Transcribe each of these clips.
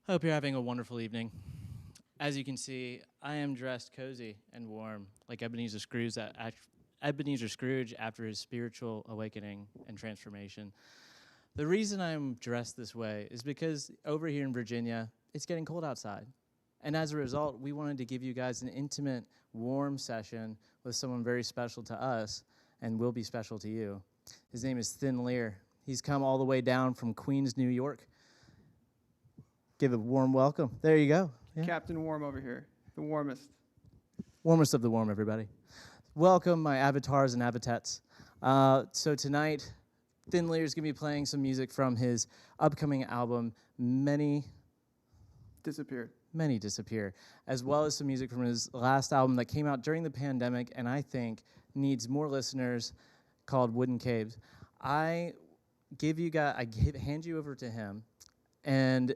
Hope you're having a wonderful evening. As you can see, I am dressed cozy and warm, like Ebenezer Scrooge after his spiritual awakening and transformation. The reason I'm dressed this way is because over here in Virginia, it's getting cold outside. And as a result, we wanted to give you guys an intimate, warm session with someone very special to us and will be special to you. His name is Thin Lear. He's come all the way down from Queens, New York. Give a warm welcome. There you go. Yeah. Captain Warm over here, the warmest. Warmest of the warm, everybody. Welcome, my avatars and avatats. So tonight, Thin Lear is going to be playing some music from his upcoming album, Many Disappear, as well as some music from his last album that came out during the pandemic and I think needs more listeners, called Wooden Caves. I hand you over to him, and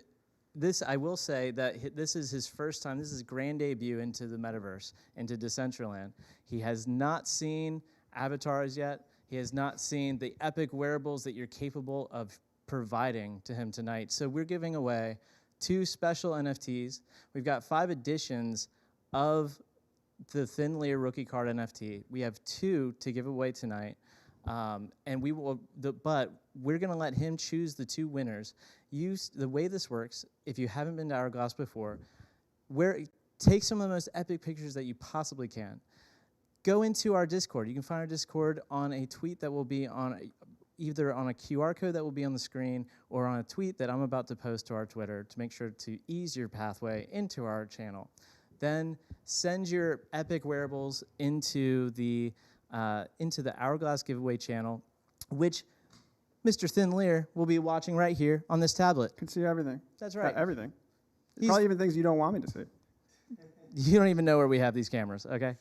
I will say that this is his first time, this is his grand debut into the metaverse, into Decentraland. He has not seen avatars yet. He has not seen the epic wearables that you're capable of providing to him tonight. So we're giving away 2 special NFTs. We've got 5 editions of the Thin Lear rookie card NFT. We have 2 to give away tonight. And we will, but we're going to let him choose the 2 winners. The way this works, if you haven't been to Hourglass before, take some of the most epic pictures that you possibly can. Go into our Discord. You can find our Discord on a tweet that will be either on a QR code that will be on the screen or on a tweet that I'm about to post to our Twitter to make sure to ease your pathway into our channel. Then send your epic wearables into the Hourglass giveaway channel, which Mr. Thin Lear will be watching right here on this tablet. Can see everything. That's right. Everything. Probably even things you don't want me to see. You don't even know where we have these cameras, okay?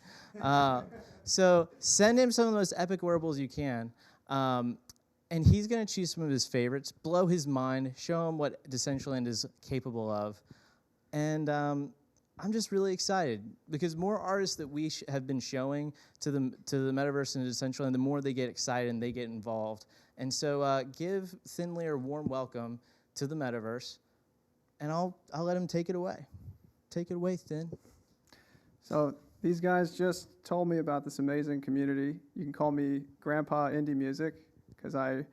So send him some of the most epic wearables you can, and he's going to choose some of his favorites, blow his mind, show him what Decentraland is capable of, and I'm just really excited because more artists that we have been showing to the metaverse and Decentraland, the more they get excited and they get involved. And so give Thin Lear a warm welcome to the metaverse, and I'll let him take it away. Take it away, Thin. So these guys just told me about this amazing community. You can call me Grandpa Indie Music because I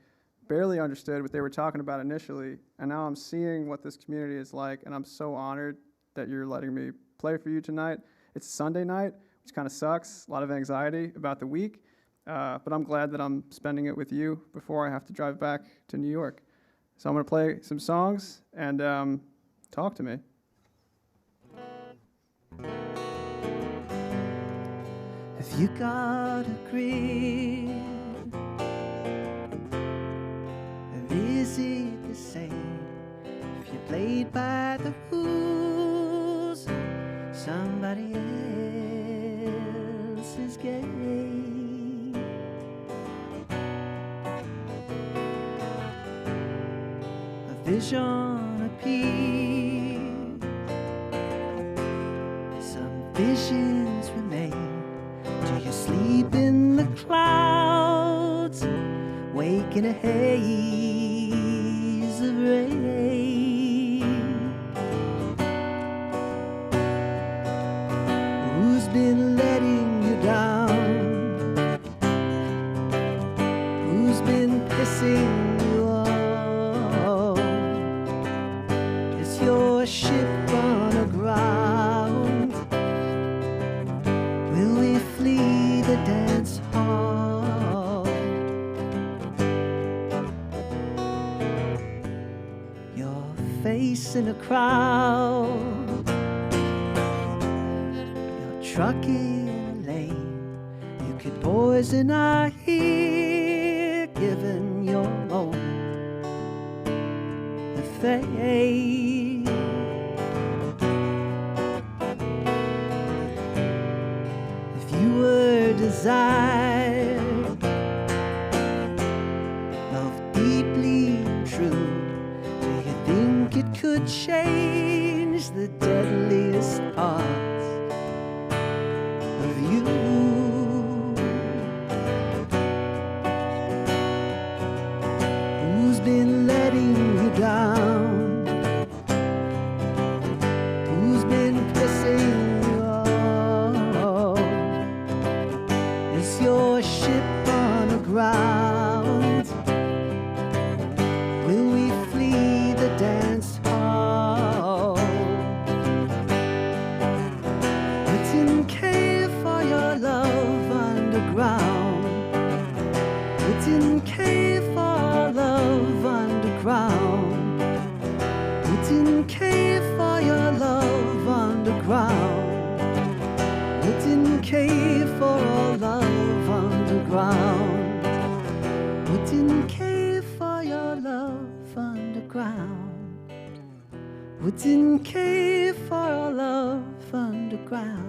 barely understood what they were talking about initially, and now I'm seeing what this community is like, and I'm so honored that you're letting me play for you tonight. It's a Sunday night, which kind of sucks, a lot of anxiety about the week, but I'm glad that I'm spending it with you before I have to drive back to New York. So I'm going to play some songs and talk to me. Have you got a grip? Or is it the same if you played by the rules? Somebody else's game. A vision appeared. Some visions remain. Do you sleep in the clouds, wake in a haze of rain? Who's been letting you down? Who's been pissing you off? Is your ship on aground? Will we flee the dance hall? Your face in a crowd. Truck in a lane, you could poison our ear, given your own the fate. If you were desired, love deeply and true, do you think it could change the deadliest parts of you? Who's been letting you down? is your ship on aground? Will we flee the dance hall? Wouldn't care for your love underground. Wouldn't care for love underground. Wouldn't care for your love underground. Wouldn't care for all love underground. Wouldn't care for your love underground. Wouldn't care for all love underground.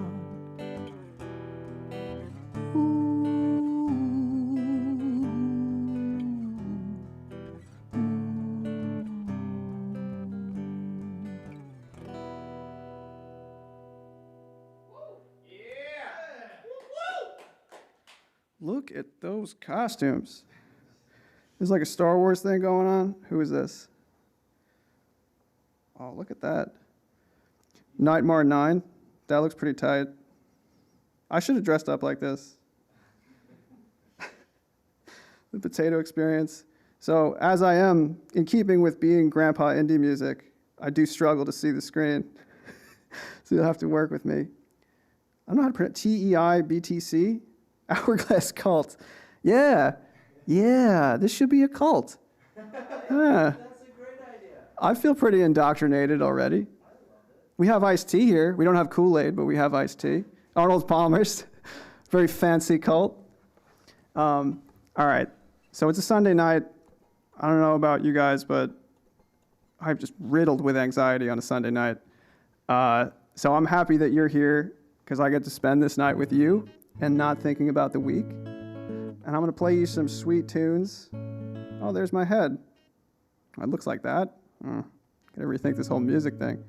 Look at those costumes. There's like a Star Wars thing going on. Who is this? Oh, look at that. Nightmare 9. That looks pretty tight. I should have dressed up like this. The potato experience. So as I am, in keeping with being grandpa indie music, I do struggle to see the screen. So you'll have to work with me. I don't know how to pronounce TEIBTC. Hourglass cult. Yeah, this should be a cult. Yeah. That's a great idea. I feel pretty indoctrinated already. We have iced tea here. We don't have Kool-Aid, but we have iced tea. Arnold Palmer's, very fancy cult. All right, so it's a Sunday night. I don't know about you guys, but I'm just riddled with anxiety on a Sunday night. So I'm happy that you're here because I get to spend this night with you and not thinking about the week. And I'm going to play you some sweet tunes. Oh, there's my head. It looks like that. Gotta rethink this whole music thing.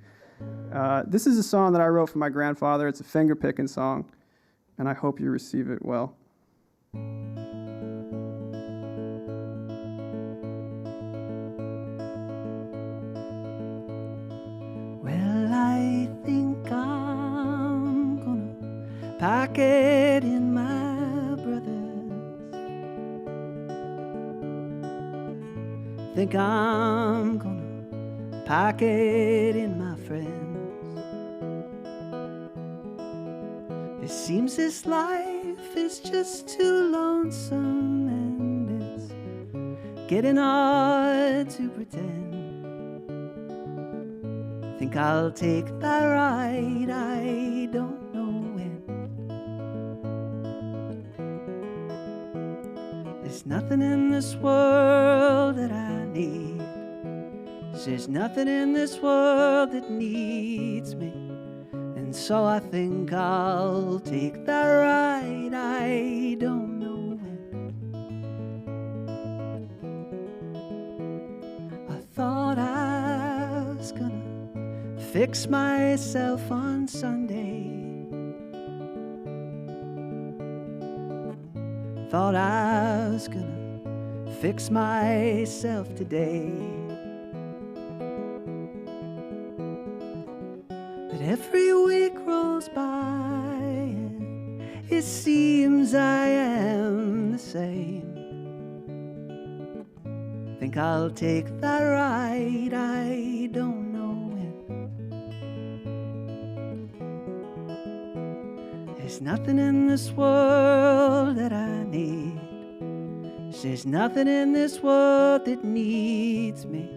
This is a song that I wrote for my grandfather. It's a finger-picking song, and I hope you receive it well. Well, I think I'm gonna pack it in my brothers. Think I'm gonna pack it in my friends. It seems this life is just too lonesome, and it's getting hard to pretend. Think I'll take that ride, I don't know when. There's nothing in this world that I need. There's nothing in this world that needs me. And so I think I'll take that ride, I don't know when. I thought I was gonna fix myself on Sunday. Thought I was gonna fix myself today. But every week rolls by and it seems I am the same. Think I'll take that ride, I don't know when. There's nothing in this world that I need. There's nothing in this world that needs me.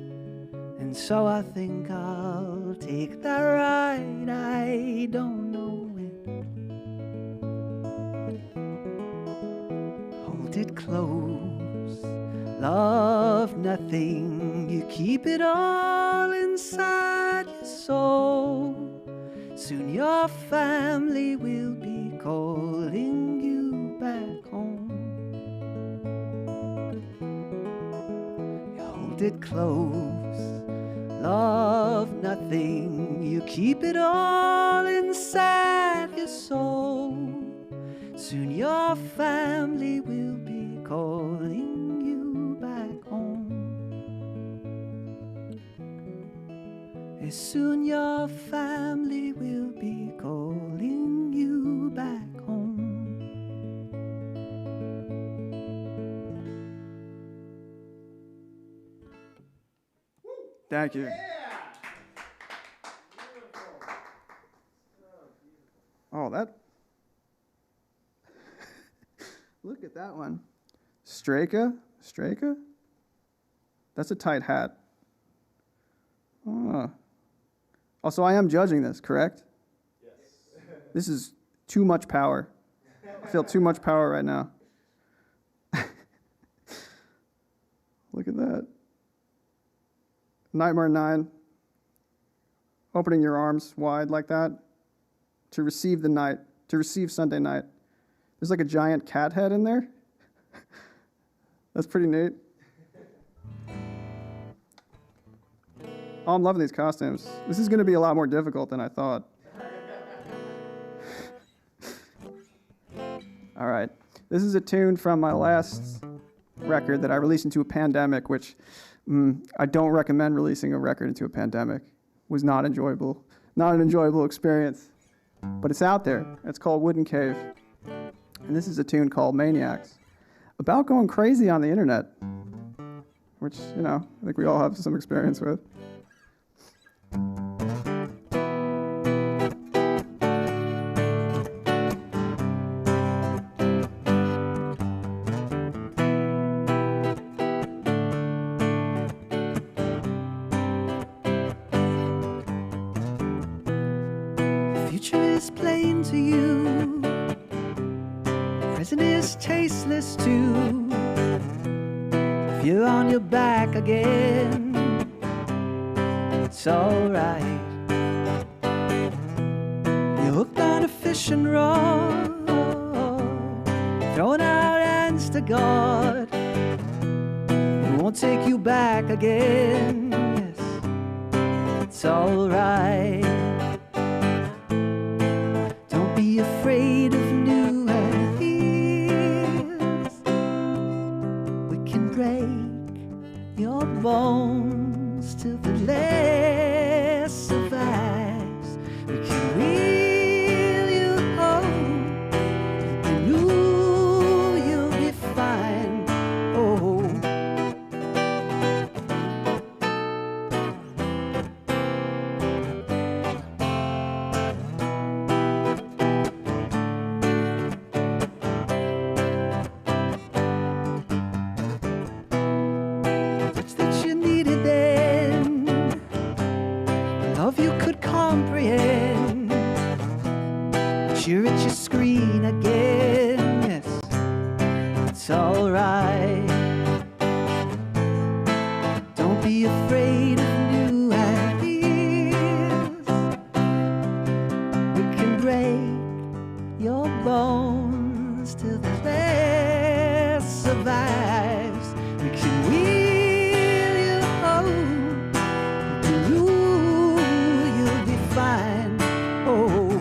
And so I think I'll take that ride, I don't know when. Hold it close, love nothing. You keep it all inside your soul. Soon your family will be calling you back home. You hold it close, love nothing. You keep it all inside your soul. Soon your family will be calling you back home. And soon your family will be calling you back home. Thank you. Oh, that. Look at that one. Straka? That's a tight hat. Oh. Also, I am judging this, correct? Yes. This is too much power. I feel too much power right now. Look at that. Nightmare 9. Opening your arms wide like that to receive the night, to receive Sunday night. There's like a giant cat head in there. That's pretty neat. Oh, I'm loving these costumes. This is going to be a lot more difficult than I thought. All right. This is a tune from my last record that I released into a pandemic, which I don't recommend releasing a record into a pandemic. It was not enjoyable. Not an enjoyable experience. But it's out there. It's called Wooden Cave. And this is a tune called Maniacs, about going crazy on the internet, which, I think we all have some experience with. The future is plain to you. Present is tasteless too. If you're on your back again, it's alright. You're hooked on a fishing rod, throwing out hands to God. It won't take you back again. Yes, it's alright. Don't be afraid of new ideas. We can break your bones till the last survives. We can wheel you home. You knew you'll be fine. Oh. Touch that you needed then, love you could comprehend. But you're at your screen again. Yes, it's alright. Don't be afraid of new ideas. We can break your bones till the last survives. We can wheel you home. You'll be fine. Oh.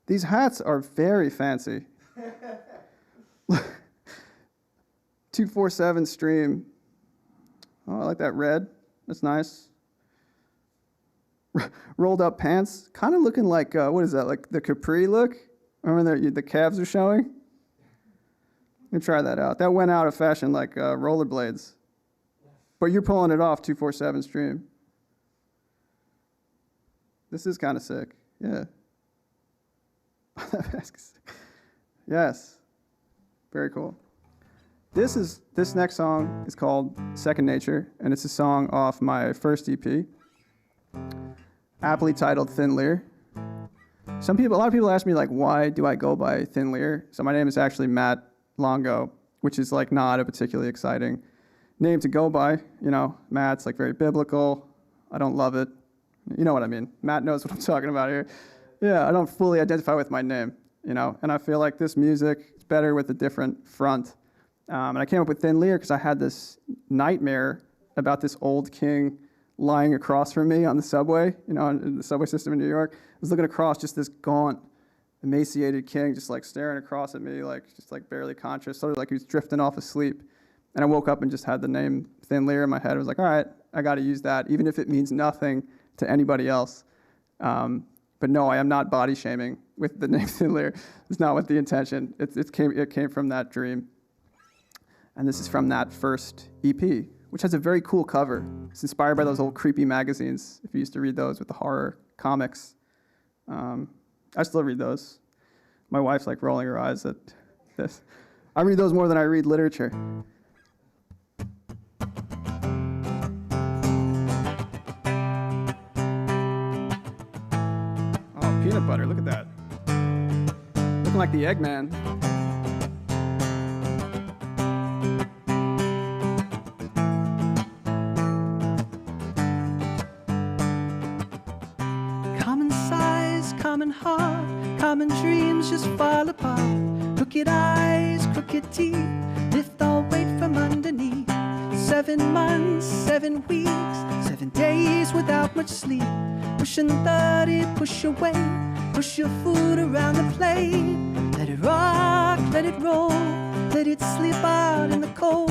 These hats are very fancy. 247 stream. Oh, I like that red. That's nice. Rolled up pants. Kind of looking like, what is that, like the capri look? Remember the calves are showing? Let me try that out. That went out of fashion like rollerblades. But you're pulling it off 247 stream. This is kind of sick. Yeah. Yes. Very cool. This next song is called Second Nature, and it's a song off my first EP, aptly titled Thin Lear. A lot of people ask me, like, why do I go by Thin Lear? So my name is actually Matt Longo, which is like not a particularly exciting name to go by. Matt's like very biblical. I don't love it. You know what I mean. Matt knows what I'm talking about here. Yeah, I don't fully identify with my name, and I feel like this music is better with a different front. And I came up with Thin Lear because I had this nightmare about this old king lying across from me on the subway, in the subway system in New York. I was looking across, just this gaunt, emaciated king just like staring across at me, like just like barely conscious, sort of like he was drifting off asleep. And I woke up and just had the name Thin Lear in my head. I was like, all right, I got to use that, even if it means nothing to anybody else. But no, I am not body shaming with the name Thin Lear. It's not what the intention. It came from that dream. And this is from that first EP, which has a very cool cover. It's inspired by those old creepy magazines, if you used to read those with the horror comics. I still read those. My wife's like rolling her eyes at this. I read those more than I read literature. Oh, peanut butter, look at that. Looking like the Eggman. Common size, common heart, common dreams just fall apart. Crooked eyes, crooked teeth, lift all weight from underneath. 7 months, 7 weeks, 7 days without much sleep. Pushing 30, push away, push your food around the plate. Let it rock, let it roll, let it slip out in the cold.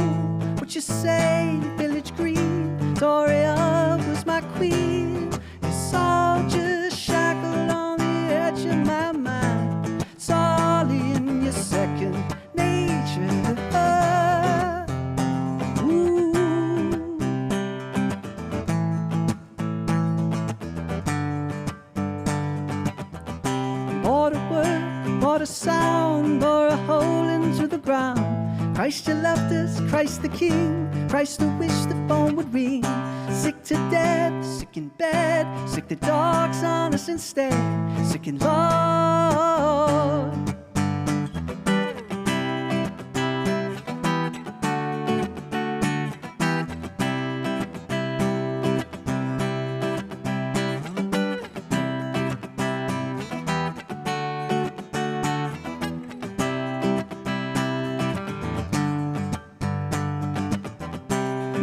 What you say, village green, Doria was my queen. It's all just shackled on the edge of my mind. It's all in your second nature. Ooh. Bought a word, bought a sound, bore a hole into the ground. Christ, you left us, Christ the King, Christ the wish the phone would ring. Sick to death, sick in bed, sick the dogs on us instead, sick in Lord.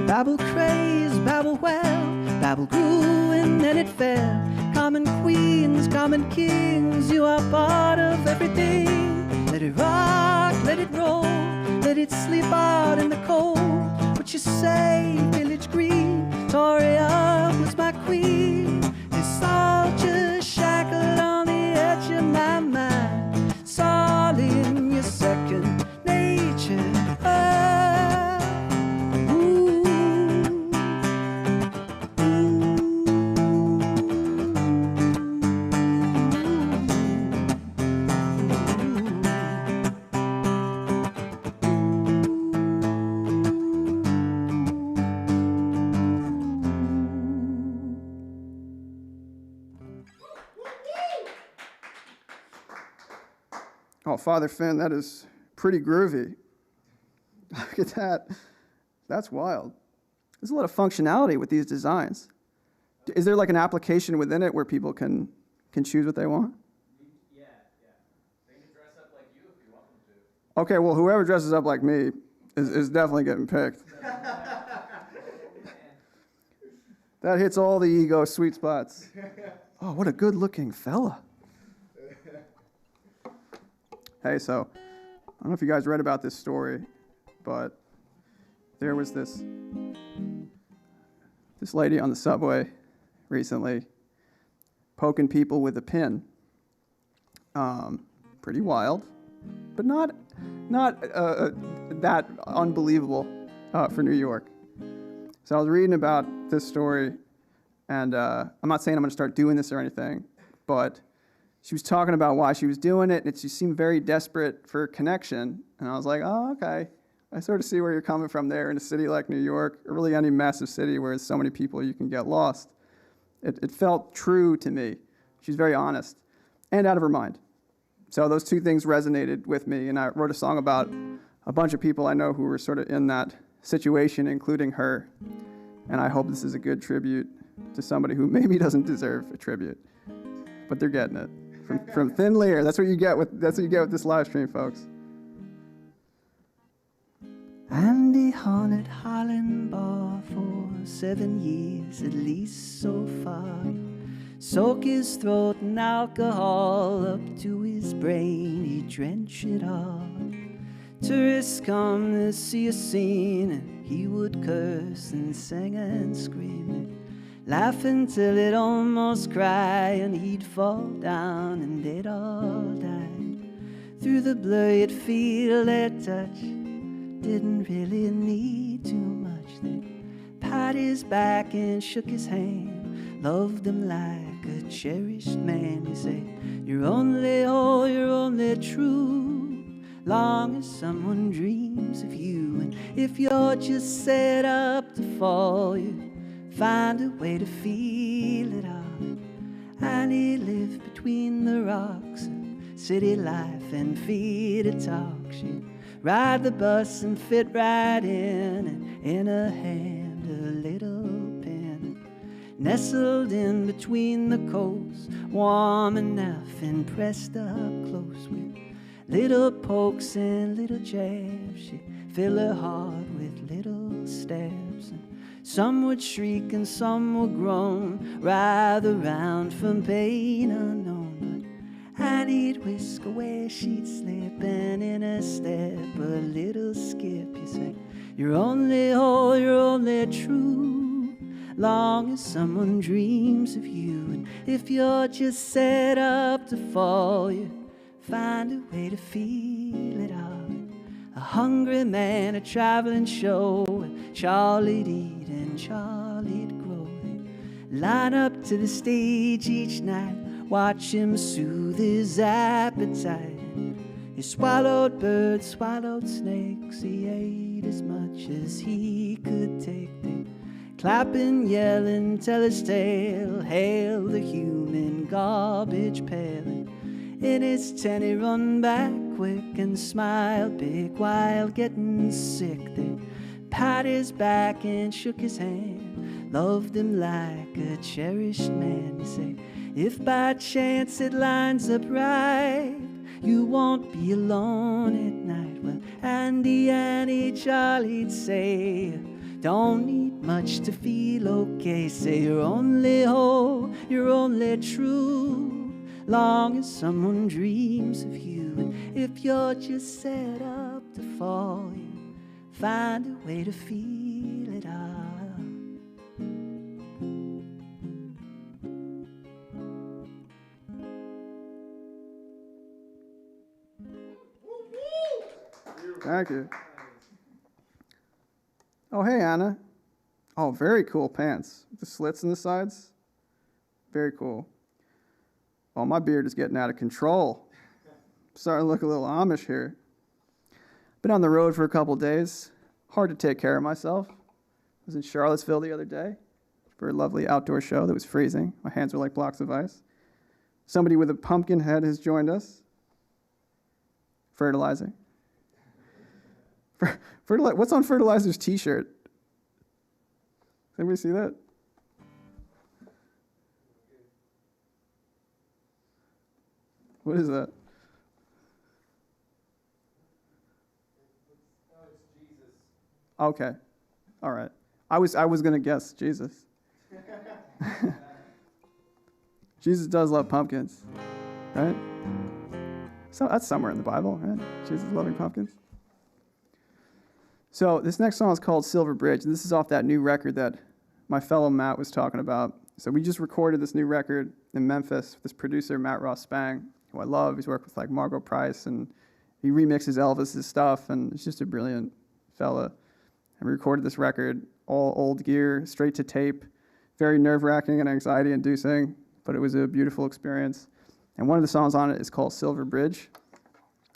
Babel craze, babble well, babble grew and then it fell. Common queens, common kings, you are part of everything. Let it rock, let it roll, let it sleep out in the cold. What you say, village green, Toria was my queen. It's all just shackled on the edge of my mind. It's all in your second nature. Oh, Father Finn, that is pretty groovy. Look at that. That's wild. There's a lot of functionality with these designs. Is there like an application within it where people can choose what they want? Yeah. They can dress up like you if you want them to. Okay, well, whoever dresses up like me is definitely getting picked. That hits all the ego sweet spots. Oh, what a good-looking fella. Hey, so I don't know if you guys read about this story, but there was this lady on the subway recently poking people with a pin. Pretty wild, but not that unbelievable for New York. So I was reading about this story, and I'm not saying I'm going to start doing this or anything, but she was talking about why she was doing it, and she seemed very desperate for connection. And I was like, oh, okay. I sort of see where you're coming from there in a city like New York, or really any massive city where there's so many people you can get lost. It felt true to me. She's very honest and out of her mind. So those two things resonated with me, and I wrote a song about a bunch of people I know who were sort of in that situation, including her. And I hope this is a good tribute to somebody who maybe doesn't deserve a tribute, but they're getting it. From Thin Lear. That's what you get with this live stream, folks. Andy haunted Highland Bar for 7 years at least so far. soak his throat in alcohol up to his brain, he'd drench it all. Tourists come to see a scene, and he would curse and sing and scream, and laugh until he'd almost cry, and he'd fall down and they'd all die. Through the blur you'd feel their touch, didn't really need too much. They pat his back and shook his hand, loved him like a cherished man. You say, you're only whole, you're only true, long as someone dreams of you. And if you're just set up to fall, you find a way to feel it all. And he lived between the rocks, city life and feed a talk. She'd ride the bus and fit right in, and in her hand a little pen, nestled in between the coasts, warm enough and pressed up close. With little pokes and little jabs, she'd fill her heart with little stabs. And some would shriek and some would groan, writhe around from pain unknown. And he'd whisk away, she'd slip, and in a step, a little skip. You say, you're only whole, you're only true, long as someone dreams of you. And if you're just set up to fall, you find a way to feel it all. A hungry man, a traveling show, Charlie'd eat and Charlie'd grow. They'd line up to the stage each night, watch him soothe his appetite. He swallowed birds, swallowed snakes, he ate as much as he could take. They clap and yell and tell his tale, hail the human garbage pail. And in his tent he run back quick and smile big while getting sick. They pat his back and shook his hand, loved him like a cherished man. You say, if by chance it lines up right, you won't be alone at night. Well, Andy, Annie, Charlie'd say, don't need much to feel okay. Say you're only whole, you're only true, long as someone dreams of you. And if you're just set up to fall, you find a way to feel it all. Thank you. Oh, hey, Anna. Oh, very cool pants. The slits in the sides. Very cool. Oh, my beard is getting out of control. Starting to look a little Amish here. Been on the road for a couple days. Hard to take care of myself. I was in Charlottesville the other day for a lovely outdoor show that was freezing. My hands were like blocks of ice. Somebody with a pumpkin head has joined us. Fertilizer. What's on Fertilizer's t-shirt? Does anybody see that? What is that? It's Jesus. Okay. All right. I was going to guess Jesus. Jesus does love pumpkins, right? So that's somewhere in the Bible, right? Jesus loving pumpkins. So this next song is called Silver Bridge, and this is off that new record that my fellow Matt was talking about. So we just recorded this new record in Memphis with this producer, Matt Ross Spang, who I love. He's worked with like Margot Price, and he remixes Elvis's stuff, and it's just a brilliant fella. And we recorded this record, all old gear, straight to tape, very nerve-wracking and anxiety-inducing, but it was a beautiful experience. And one of the songs on it is called Silver Bridge.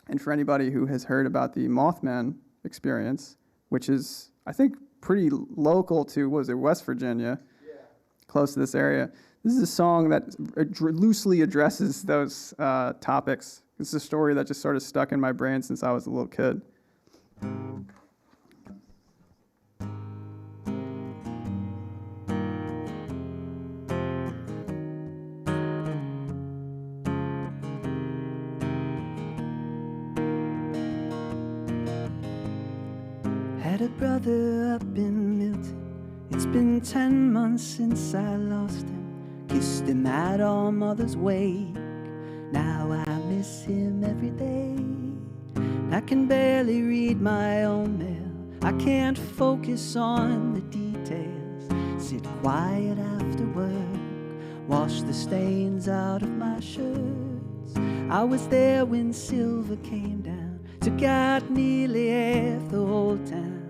And for anybody who has heard about the Mothman experience, which is, I think, pretty local to, West Virginia, close to this area. This is a song that loosely addresses those topics. It's a story that just sort of stuck in my brain since I was a little kid. Had a brother up in Milton. It's been 10 months since I lost him. kissed him at our mother's wake. Now I miss him every day. I can barely read my own mail. I can't focus on the details. Sit quiet after work, wash the stains out of my shirts. I was there when silver came down, took out nearly half the whole town.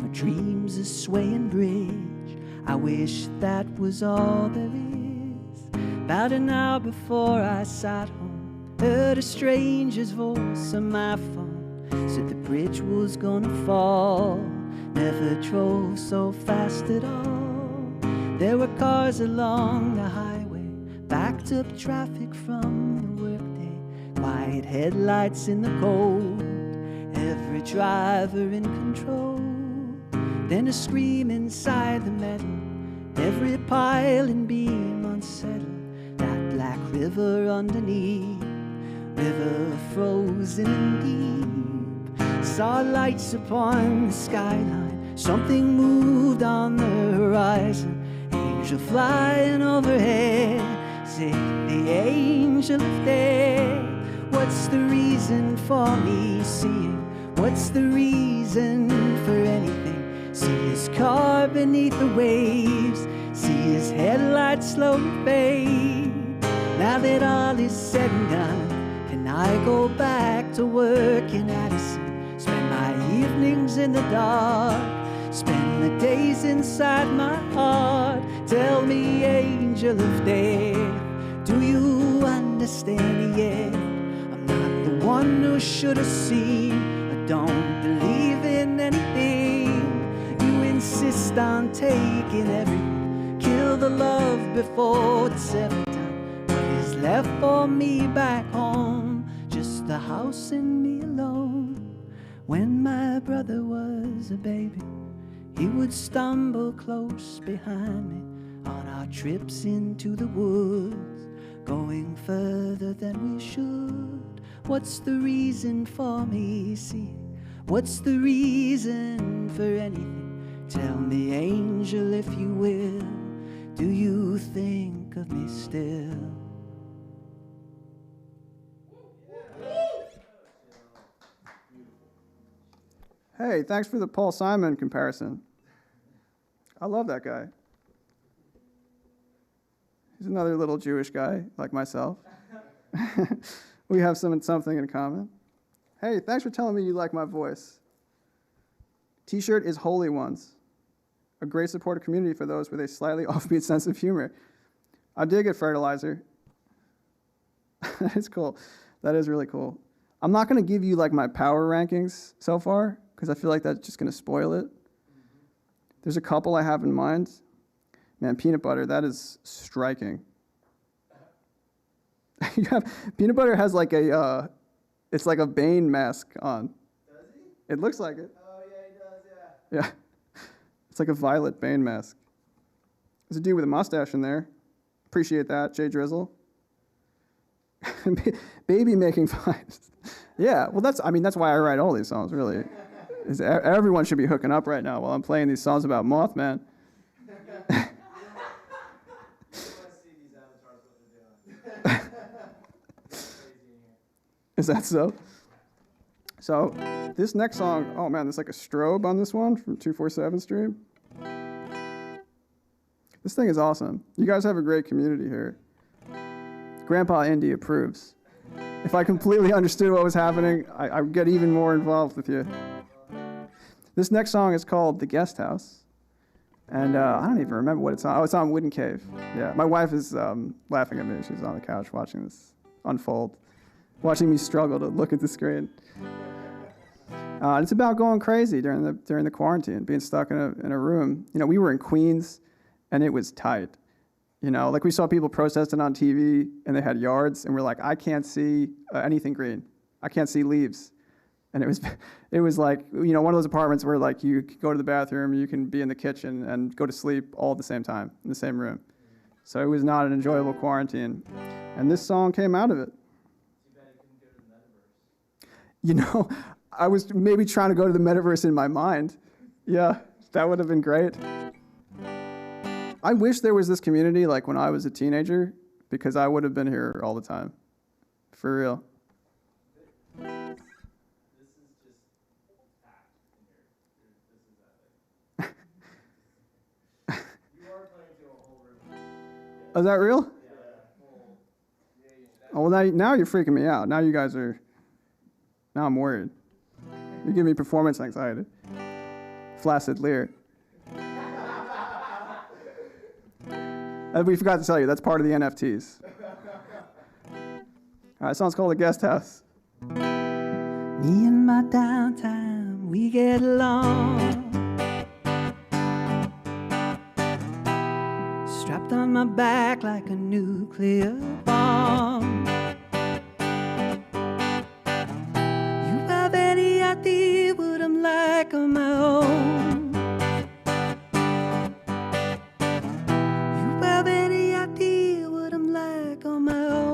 My dreams a swaying bridge, I wish that was all there is. About an hour before I sat home, heard a stranger's voice on my phone. Said the bridge was gonna fall, never drove so fast at all. There were cars along the highway, backed up traffic from the workday, quiet headlights in the cold, every driver in control. Then a scream inside the metal, every pile and beam unsettled, that black river underneath, river frozen and deep. Saw lights upon the skyline, something moved on the horizon. Angel flying overhead, say the angel of death. What's the reason for me seeing? What's the reason for anything? See his car beneath the waves, see his headlights slowly fade. Now that all is said and done, can I go back to work in Addison? Spend my evenings in the dark, spend the days inside my heart. Tell me, angel of death, do you understand yet? I'm not the one who should have seen. I don't believe in anything. You insist on taking everything, kill the love before it's ever done. What is left for me back home? Just the house and me alone. When my brother was a baby, he would stumble close behind me on our trips into the woods, going further than we should. What's the reason for me seeing? What's the reason for anything? Tell me, angel, if you will, do you think of me still? Hey, thanks for the Paul Simon comparison. I love that guy. He's another little Jewish guy like myself. We have something in common. Hey, thanks for telling me you like my voice. T-shirt is Holy Ones, a great supportive community for those with a slightly offbeat sense of humor. I dig it, Fertilizer. That is cool. That is really cool. I'm not going to give you like my power rankings so far, because I feel like that's just going to spoil it. There's a couple I have in mind. Man, Peanut Butter, that is striking. Peanut Butter has like it's like a Bane mask on. Does he? It looks like it. Oh, yeah, he does, yeah. Yeah. It's like a violet Bane mask. There's a dude with a mustache in there. Appreciate that, Jay Drizzle. Baby making vibes. Yeah, well, that's why I write all these songs, really. Everyone should be hooking up right now while I'm playing these songs about Mothman. Is that so? So this next song, oh man, there's like a strobe on this one from 247 Stream. This thing is awesome. You guys have a great community here. Grandpa Indy approves. If I completely understood what was happening, I would get even more involved with you. This next song is called The Guest House. And I don't even remember what it's on. Oh, it's on Wooden Cave. Yeah, my wife is laughing at me. She's on the couch watching this unfold, watching me struggle to look at the screen. It's about going crazy during the quarantine, being stuck in a room. You know, we were in Queens, and it was tight. You know, like we saw people protesting on TV, and they had yards, and we're like, I can't see anything green. I can't see leaves. And it was like, you know, one of those apartments where like you go to the bathroom, you can be in the kitchen and go to sleep all at the same time in the same room. So it was not an enjoyable quarantine. And this song came out of it. Too bad you couldn't go to the metaverse. You know, I was maybe trying to go to the metaverse in my mind. Yeah, that would have been great. I wish there was this community like when I was a teenager, because I would have been here all the time. For real. This is just packed in here. This is epic. You are playing to a whole room. Oh, is that real? Yeah. Oh, well, now you're freaking me out. Now you guys are... Now I'm worried. You give me performance anxiety. Flaccid Lear. We forgot to tell you, that's part of the NFTs. All right, song's called The Guest House. Me and my downtime, we get along. Strapped on my back like a nuclear bomb. You have any idea what I'm like on my own? You have any idea what I'm like on my own?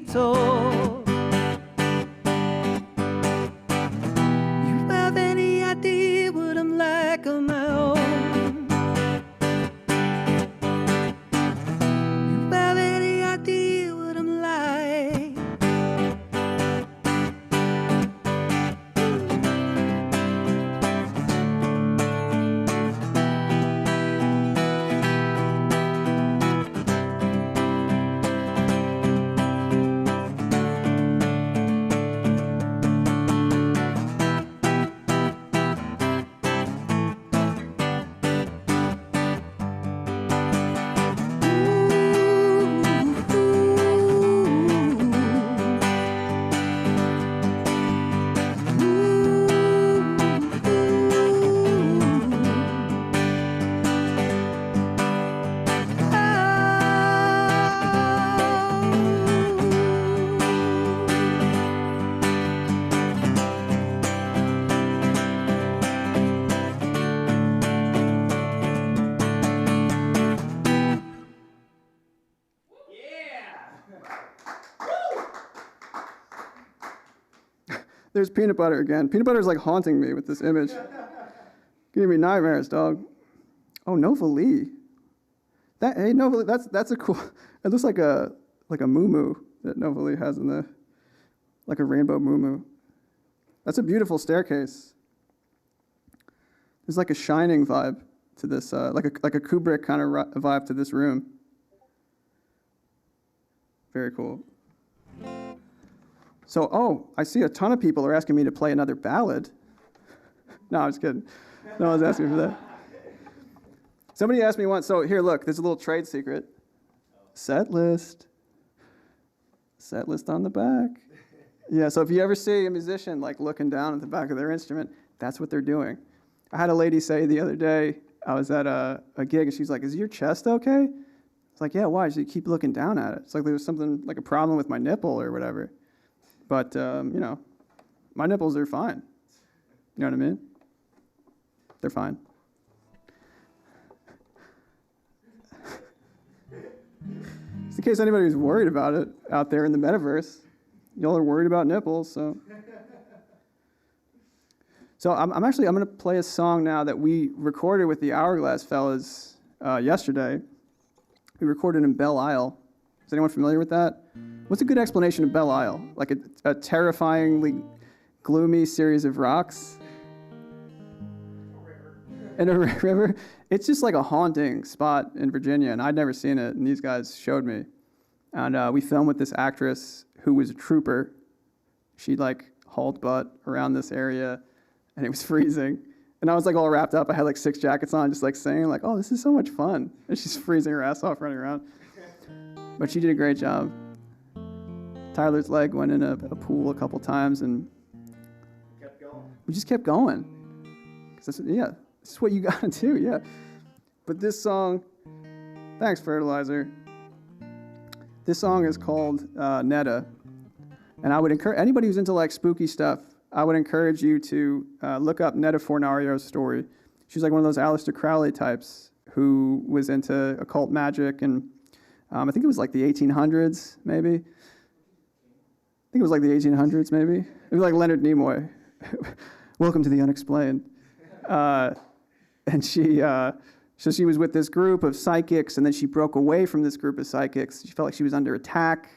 Tall. You have any idea what I'm like on my own? You have any idea what I'm like? There's peanut butter again. Peanut butter is like haunting me with this image. Giving me nightmares, dog. Oh, Nova Lee. Hey, Nova Lee, that's a cool. It looks like a moo that Nova Lee has in the, like a rainbow moo. That's a beautiful staircase. There's like a Shining vibe to this, like a Kubrick kind of vibe to this room. Very cool. So, I see a ton of people are asking me to play another ballad. No, I'm just kidding. No one's asking for that. Somebody asked me once, so here, look, there's a little trade secret. Set list. Set list on the back. Yeah, so if you ever see a musician like looking down at the back of their instrument, that's what they're doing. I had a lady say the other day, I was at a gig, and she's like, is your chest okay? It's like, yeah, why? She keep looking down at it. It's like there was something, like a problem with my nipple or whatever. But, my nipples are fine. You know what I mean? They're fine. Just in case anybody's worried about it out there in the metaverse. Y'all are worried about nipples, so. So I'm going to play a song now that we recorded with the Hourglass fellas yesterday. We recorded in Belle Isle. Is anyone familiar with that? What's a good explanation of Belle Isle? Like a terrifyingly gloomy series of rocks? And a river? It's just like a haunting spot in Virginia, and I'd never seen it, and these guys showed me. And we filmed with this actress who was a trooper. She'd like hauled butt around this area, and it was freezing. And I was like all wrapped up. I had like 6 jackets on, just like singing, like, oh, this is so much fun. And she's freezing her ass off running around. But she did a great job. Tyler's leg went in a pool a couple times, and we just kept going. This is what you got to do, yeah. But this song, thanks, Fertilizer. This song is called Netta. And I would encourage anybody who's into like spooky stuff, I would encourage you to look up Netta Fornario's story. She's like one of those Aleister Crowley types who was into occult magic, and I think it was like the 1800s, maybe. I think it was like the 1800s, maybe. It was like Leonard Nimoy. Welcome to the unexplained. And so she was with this group of psychics, and then she broke away from this group of psychics. She felt like she was under attack,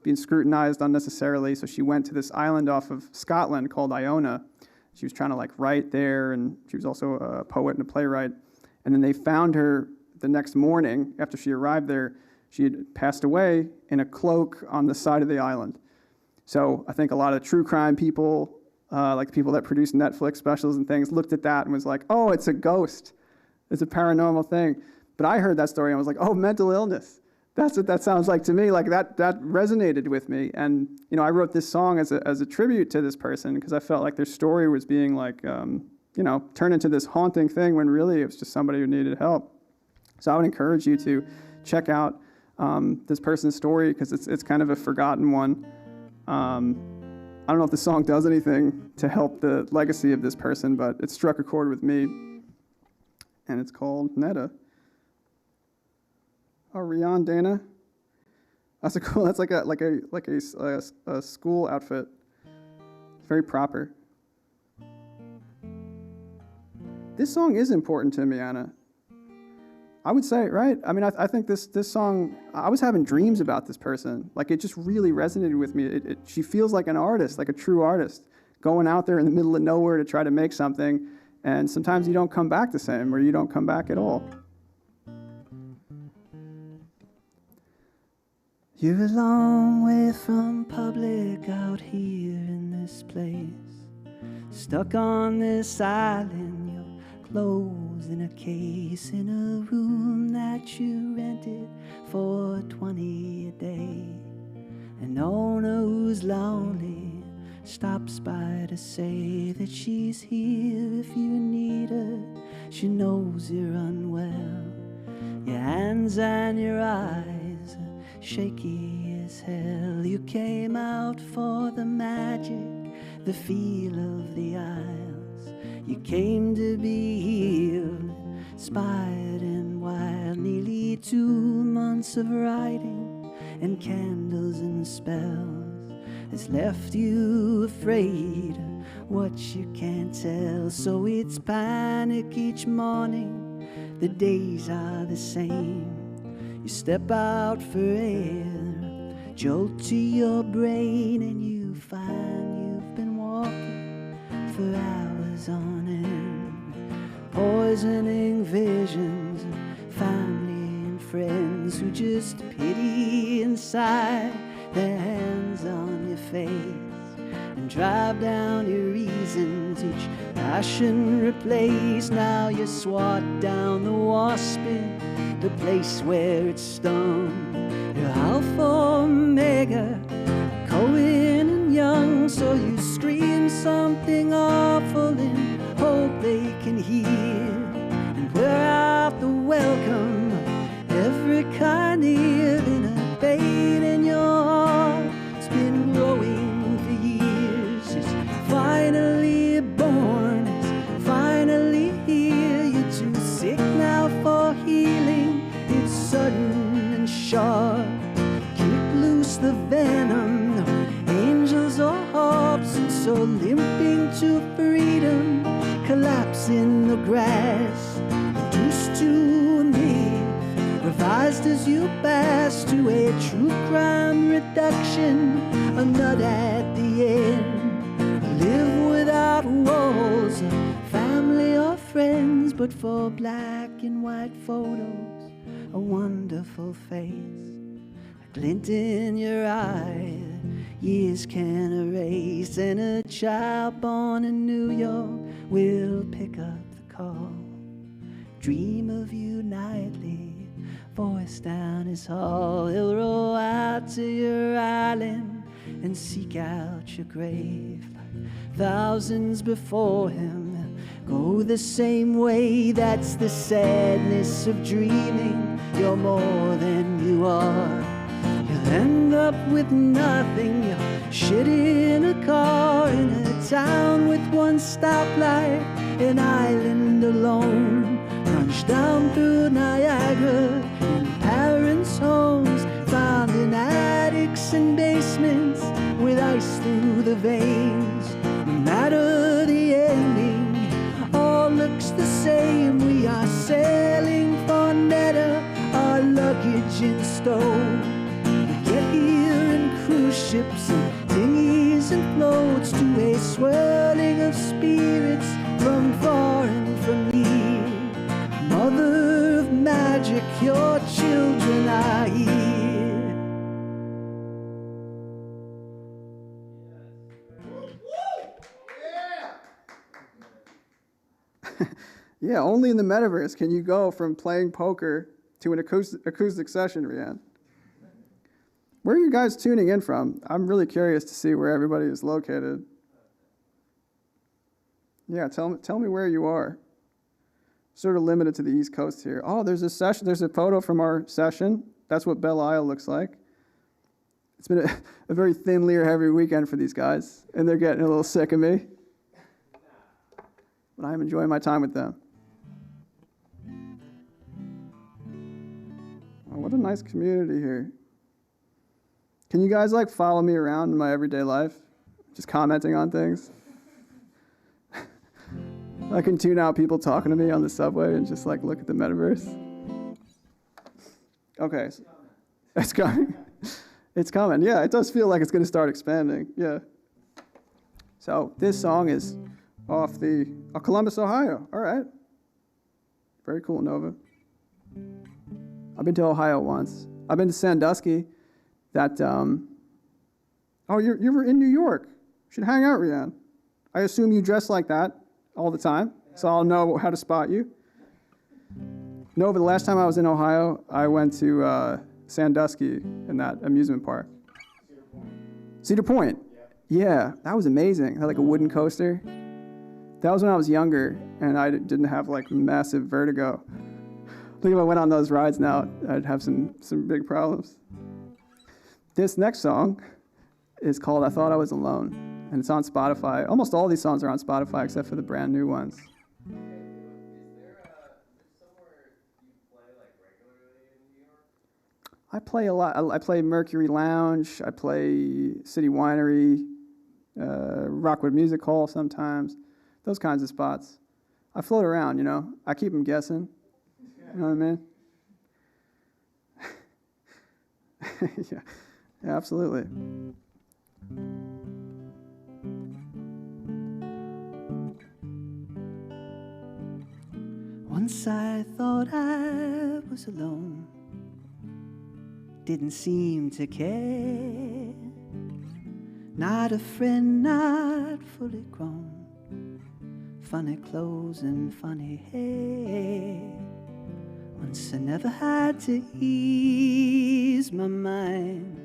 being scrutinized unnecessarily. So she went to this island off of Scotland called Iona. She was trying to like write there, and she was also a poet and a playwright. And then they found her the next morning after she arrived there. She had passed away in a cloak on the side of the island. So I think a lot of true crime people, like the people that produce Netflix specials and things, looked at that and was like, oh, it's a ghost. It's a paranormal thing. But I heard that story and I was like, oh, mental illness. That's what that sounds like to me. Like that resonated with me. And, I wrote this song as a tribute to this person because I felt like their story was being like, turned into this haunting thing when really it was just somebody who needed help. So I would encourage you to check out this person's story because it's kind of a forgotten one. I don't know if the song does anything to help the legacy of this person, but it struck a chord with me. And it's called Netta. Oh, Rian Dana. That's cool. That's like a school outfit. It's very proper. This song is important to me, Anna. I would say, right? I mean, I think this song, I was having dreams about this person. Like, it just really resonated with me. She feels like an artist, like a true artist, going out there in the middle of nowhere to try to make something. And sometimes you don't come back the same, or you don't come back at all. You're a long way from public out here in this place. Stuck on this island, your clothes in a case in a room that you rented for $20 a day. An owner who's lonely stops by to say that she's here if you need her. She knows you're unwell. Your hands and your eyes are shaky as hell. You came out for the magic, the feel of the isles. You came to be healed, inspired and wild. Nearly 2 months of writing and candles and spells has left you afraid of what you can't tell. So it's panic each morning, the days are the same. You step out for air, jolt to your brain, and you find you've been walking for hours on end, poisoning visions of family and friends who just pity inside, their hands on your face, and drive down your reasons, each passion replaced. Now you swat down the wasp in the place where it stung. You're Alpha Omega, Cohen and Young, so you scream something awful in hope they can hear, and wear out the welcome of every kind ear in a vein in your heart. It's been growing for years. It's finally born. It's finally here. You're too sick now for healing. It's sudden and sharp. Kick loose the venom. No angels or harps, and so limping to freedom, collapse in the grass, reduced to a myth, revised as you pass to a true crime reduction, a nut at the end. Live without walls, family or friends, but for black and white photos, a wonderful face, a glint in your eye, years can erase, and a child born in New York will pick up the call. Dream of you nightly, voice down his hall. He'll row out to your island and seek out your grave, like thousands before him go the same way. That's the sadness of dreaming you're more than you are. You'll end up with nothing. You're shit in a car in a town with one stoplight, an island alone. Plunge down through Niagara in parents' homes, found in attics and basements with ice through the veins. No matter the ending, all looks the same. We are sailing for Netta, our luggage in stow. We get here in cruise ships and dinghies and floats to a swirling of spirits from far and from near. Mother of magic, your children are here. Yeah, only in the metaverse can you go from playing poker to an acoustic session, Rianne. Where are you guys tuning in from? I'm really curious to see where everybody is located. Yeah, tell me where you are. Sort of limited to the East Coast here. Oh, there's a session. There's a photo from our session. That's what Belle Isle looks like. It's been a very thin Lear heavy weekend for these guys, and they're getting a little sick of me. But I'm enjoying my time with them. Oh, what a nice community here. Can you guys follow me around in my everyday life? Just commenting on things? I can tune out people talking to me on the subway and just look at the metaverse. Okay, so it's coming. It's coming. Yeah, it does feel like it's going to start expanding. Yeah. So this song is off the Columbus, Ohio. All right. Very cool, Nova. I've been to Ohio once. I've been to Sandusky. Oh, you're in New York. You should hang out, Rianne. I assume you dress like that all the time, so I'll know how to spot you. Nova, the last time I was in Ohio, I went to Sandusky in that amusement park. Cedar Point. Yeah, that was amazing. It had a wooden coaster. That was when I was younger, and I didn't have massive vertigo. I think if I went on those rides now, I'd have some big problems. This next song is called I Thought I Was Alone, and it's on Spotify. Almost all these songs are on Spotify except for the brand new ones. Is there somewhere you play regularly in New York? I play a lot. I play Mercury Lounge. I play City Winery, Rockwood Music Hall sometimes. Those kinds of spots. I float around, I keep them guessing. You know what I mean? Yeah, absolutely. Once I thought I was alone, didn't seem to care. Not a friend, not fully grown, funny clothes and funny hair. Once I never had to ease my mind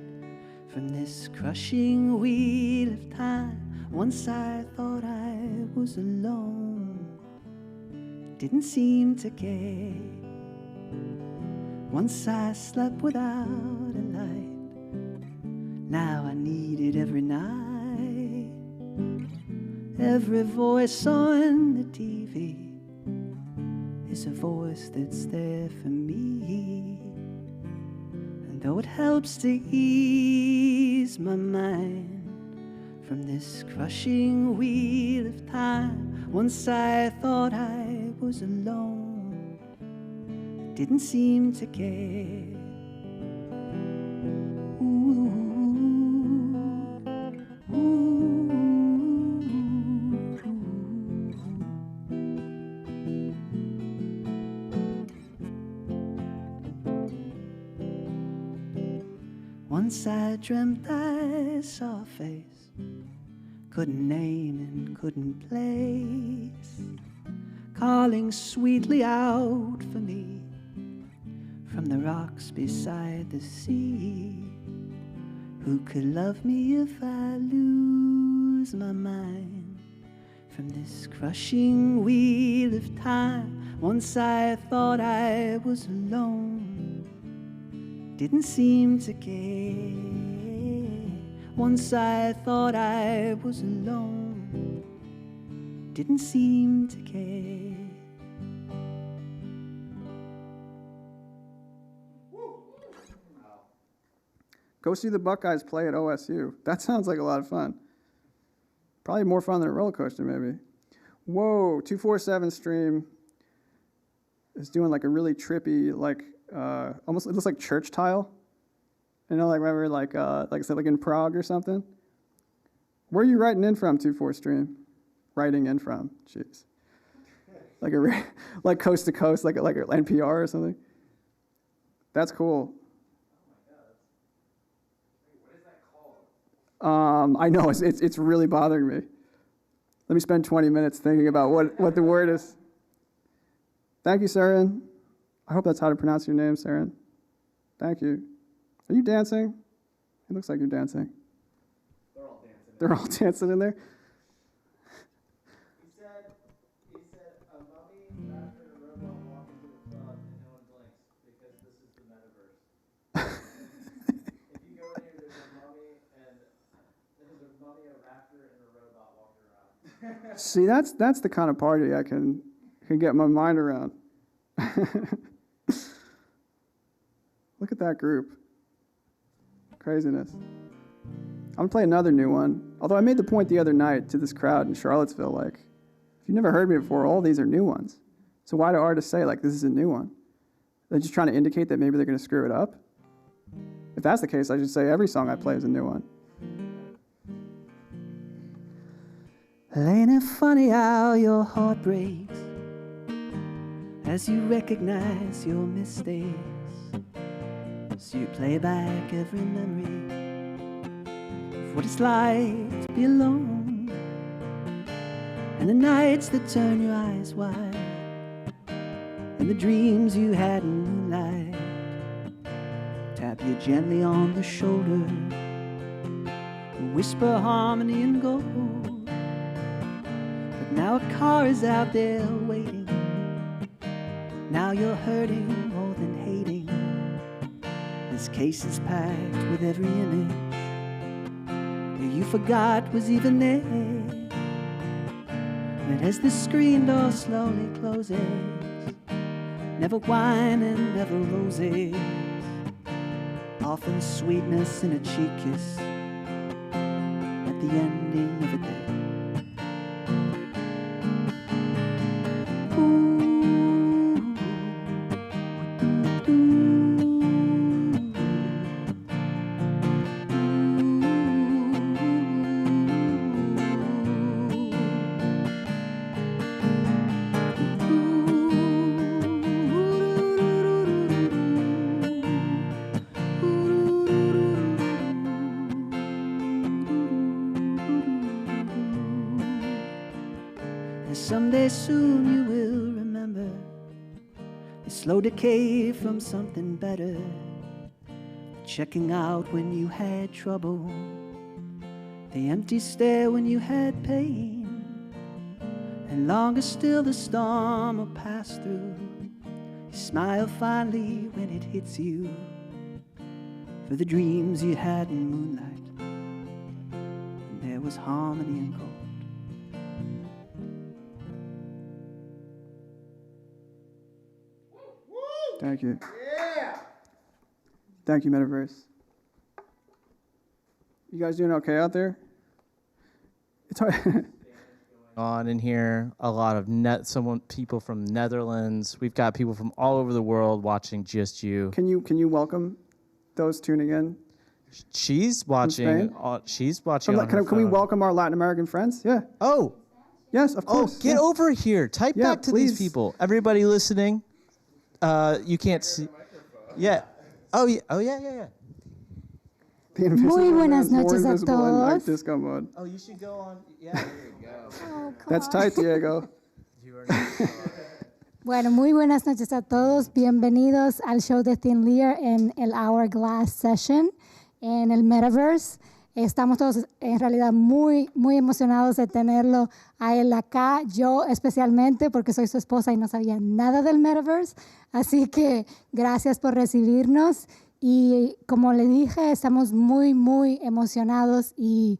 from this crushing wheel of time. Once I thought I was alone, didn't seem to care. Once I slept without a light, now I need it every night. Every voice on the TV is a voice that's there for me. And though it helps to ease my mind from this crushing wheel of time, once I thought I was alone, didn't seem to care. Once I dreamt I saw a face, couldn't name and couldn't place, calling sweetly out for me from the rocks beside the sea. Who could love me if I lose my mind? from this crushing wheel of time. Once I thought I was alone, didn't seem to care. Once I thought I was alone, didn't seem to care. Go see the Buckeyes play at OSU. That sounds like a lot of fun. Probably more fun than a roller coaster, maybe. Whoa, 247 stream is doing like a really trippy, like almost, it looks like church tile. You know, like remember, like I said, like in Prague or something. Where are you writing in from, 24 stream? Writing in from, jeez. Like like coast to coast, like NPR or something. That's cool. I know, it's really bothering me. Let me spend 20 minutes thinking about what the word is. Thank you, Saren. I hope that's how to pronounce your name, Saren. Thank you. Are you dancing? It looks like you're dancing. They're all dancing in there? He said a mummy after a robot walk into the club and no one blinks because this is the metaverse. If you go in here, there's a mummy, a raptor, and a robot walking around. See, that's the kind of party I can get my mind around. Look at that group. Craziness. I'm going to play another new one. Although I made the point the other night to this crowd in Charlottesville, like, if you've never heard me before, all these are new ones. So why do artists say, like, this is a new one? They're just trying to indicate that maybe they're going to screw it up? If that's the case, I should say every song I play is a new one. Well, ain't it funny how your heart breaks as you recognize your mistakes, as you play back every memory of what it's like to be alone, and the nights that turn your eyes wide, and the dreams you had in moonlight tap you gently on the shoulder and whisper harmony and gold. Now a car is out there waiting. Now you're hurting more than hating. This case is packed with every image that you forgot was even there. And as the screen door slowly closes, never wine and never roses, often sweetness in a cheek kiss at the ending of a day. Someday soon you will remember the slow decay from something better, checking out when you had trouble, the empty stare when you had pain, and longer still the storm will pass through. You smile finally when it hits you for the dreams you had in moonlight, when there was harmony and gold. Thank you. Yeah. Thank you, Metaverse. You guys doing okay out there? It's hard. On in here, a lot of people from Netherlands. We've got people from all over the world watching just you. Can you welcome those tuning in? She's watching. She's watching. Can we welcome our Latin American friends? Yeah. Oh. Yes, of course. Get over here. Type back to please. these people. Everybody listening. You can't see. Yeah. Oh yeah. Oh yeah. Muy buenas noches a todos. Disco mode. Oh, you should go on. Yeah, there you go. Oh, That's tight, Diego. Bueno, muy buenas noches a todos. Bienvenidos al show de Lear en el Hourglass session en el Metaverse. Estamos todos en realidad muy, muy emocionados de tenerlo a él acá. Yo especialmente porque soy su esposa y no sabía nada del metaverse. Así que gracias por recibirnos. Y como le dije, estamos muy, muy emocionados y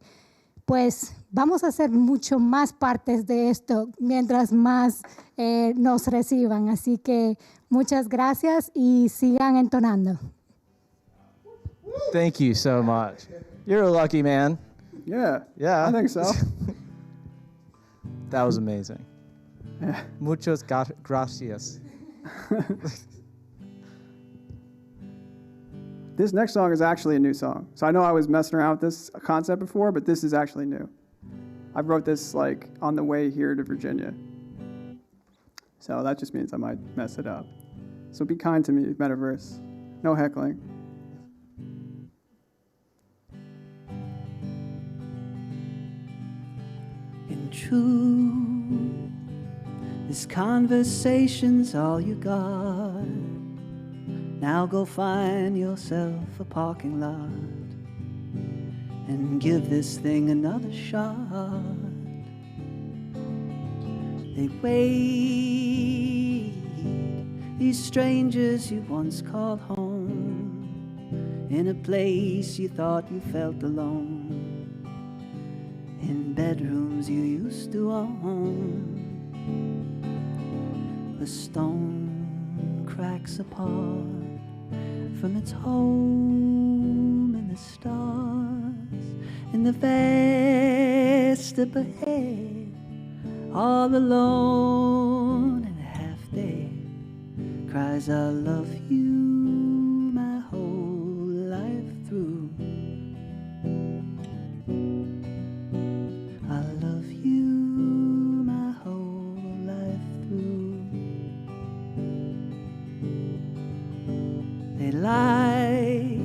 pues vamos a hacer mucho más partes de esto mientras más nos reciban. Así que muchas gracias y sigan entonando. Thank you so much. You're a lucky man. Yeah. Yeah. I think so. That was amazing. Yeah. Muchas gracias. This next song is actually a new song. So I know I was messing around with this concept before, but this is actually new. I wrote this like on the way here to Virginia. So that just means I might mess it up. So be kind to me, Metaverse. No heckling. In truth, this conversation's all you got. Now go find yourself a parking lot and give this thing another shot. They wait, these strangers you once called home, in a place you thought you felt alone, in bedrooms you used to own. The stone cracks apart from its home in the stars, in the vast up ahead, all alone and half dead, cries I love you my whole life through. I love you my whole life through. They lie,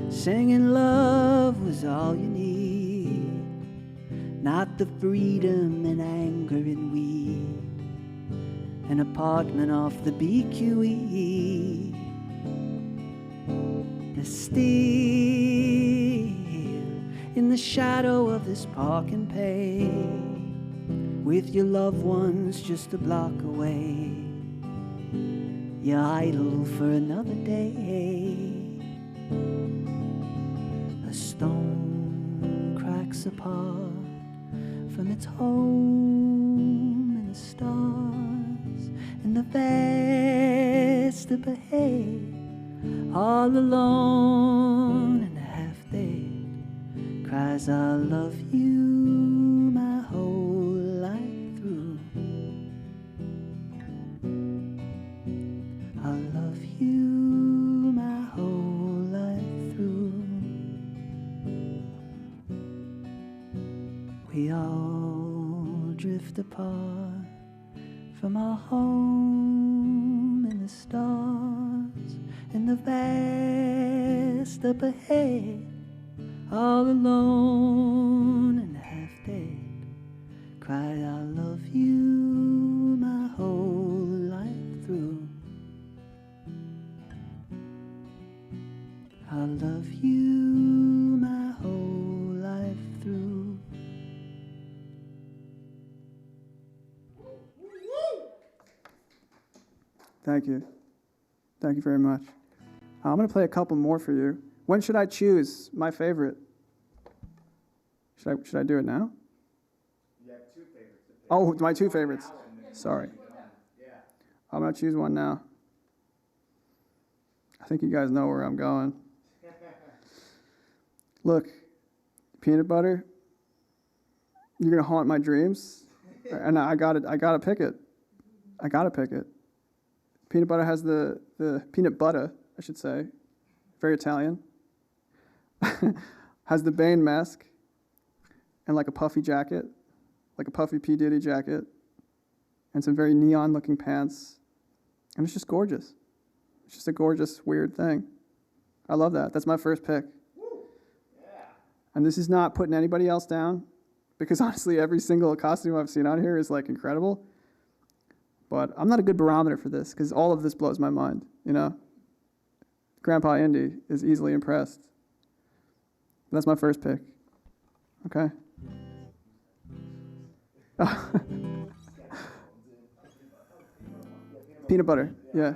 singing love was all you need, not the freedom and anger and weed, an apartment off the BQE. They're still in the shadow of this park and pay, with your loved ones just a block away. You're idle for another day. A stone cracks apart from its home in the stars, in the vast up ahead, all alone and half dead, cries I love you my whole life through. I love you my whole life through. We all drift apart from our home in the stars, in the vast up ahead, all alone and half dead, cry I love you my whole life through. I love you my whole life through. Thank you. Thank you very much. I'm going to play a couple more for you. When should I choose my favorite? Should I do it now? You have two favorites. Oh, my two favorites. Sorry. I'm going to choose one now. I think you guys know where I'm going. Look, peanut butter, you're going to haunt my dreams. And I got to pick it. I got to pick it. Peanut butter has the peanut butter, I should say. Very Italian. Has the Bane mask and like a puffy jacket, like a puffy P. Diddy jacket, and some very neon-looking pants. And it's just gorgeous. It's just a gorgeous, weird thing. I love that. That's my first pick. Yeah. And this is not putting anybody else down, because honestly, every single costume I've seen out here is like incredible. But I'm not a good barometer for this, because all of this blows my mind, you know? Grandpa Indy is easily impressed. That's my first pick. Okay. Peanut butter. Yeah.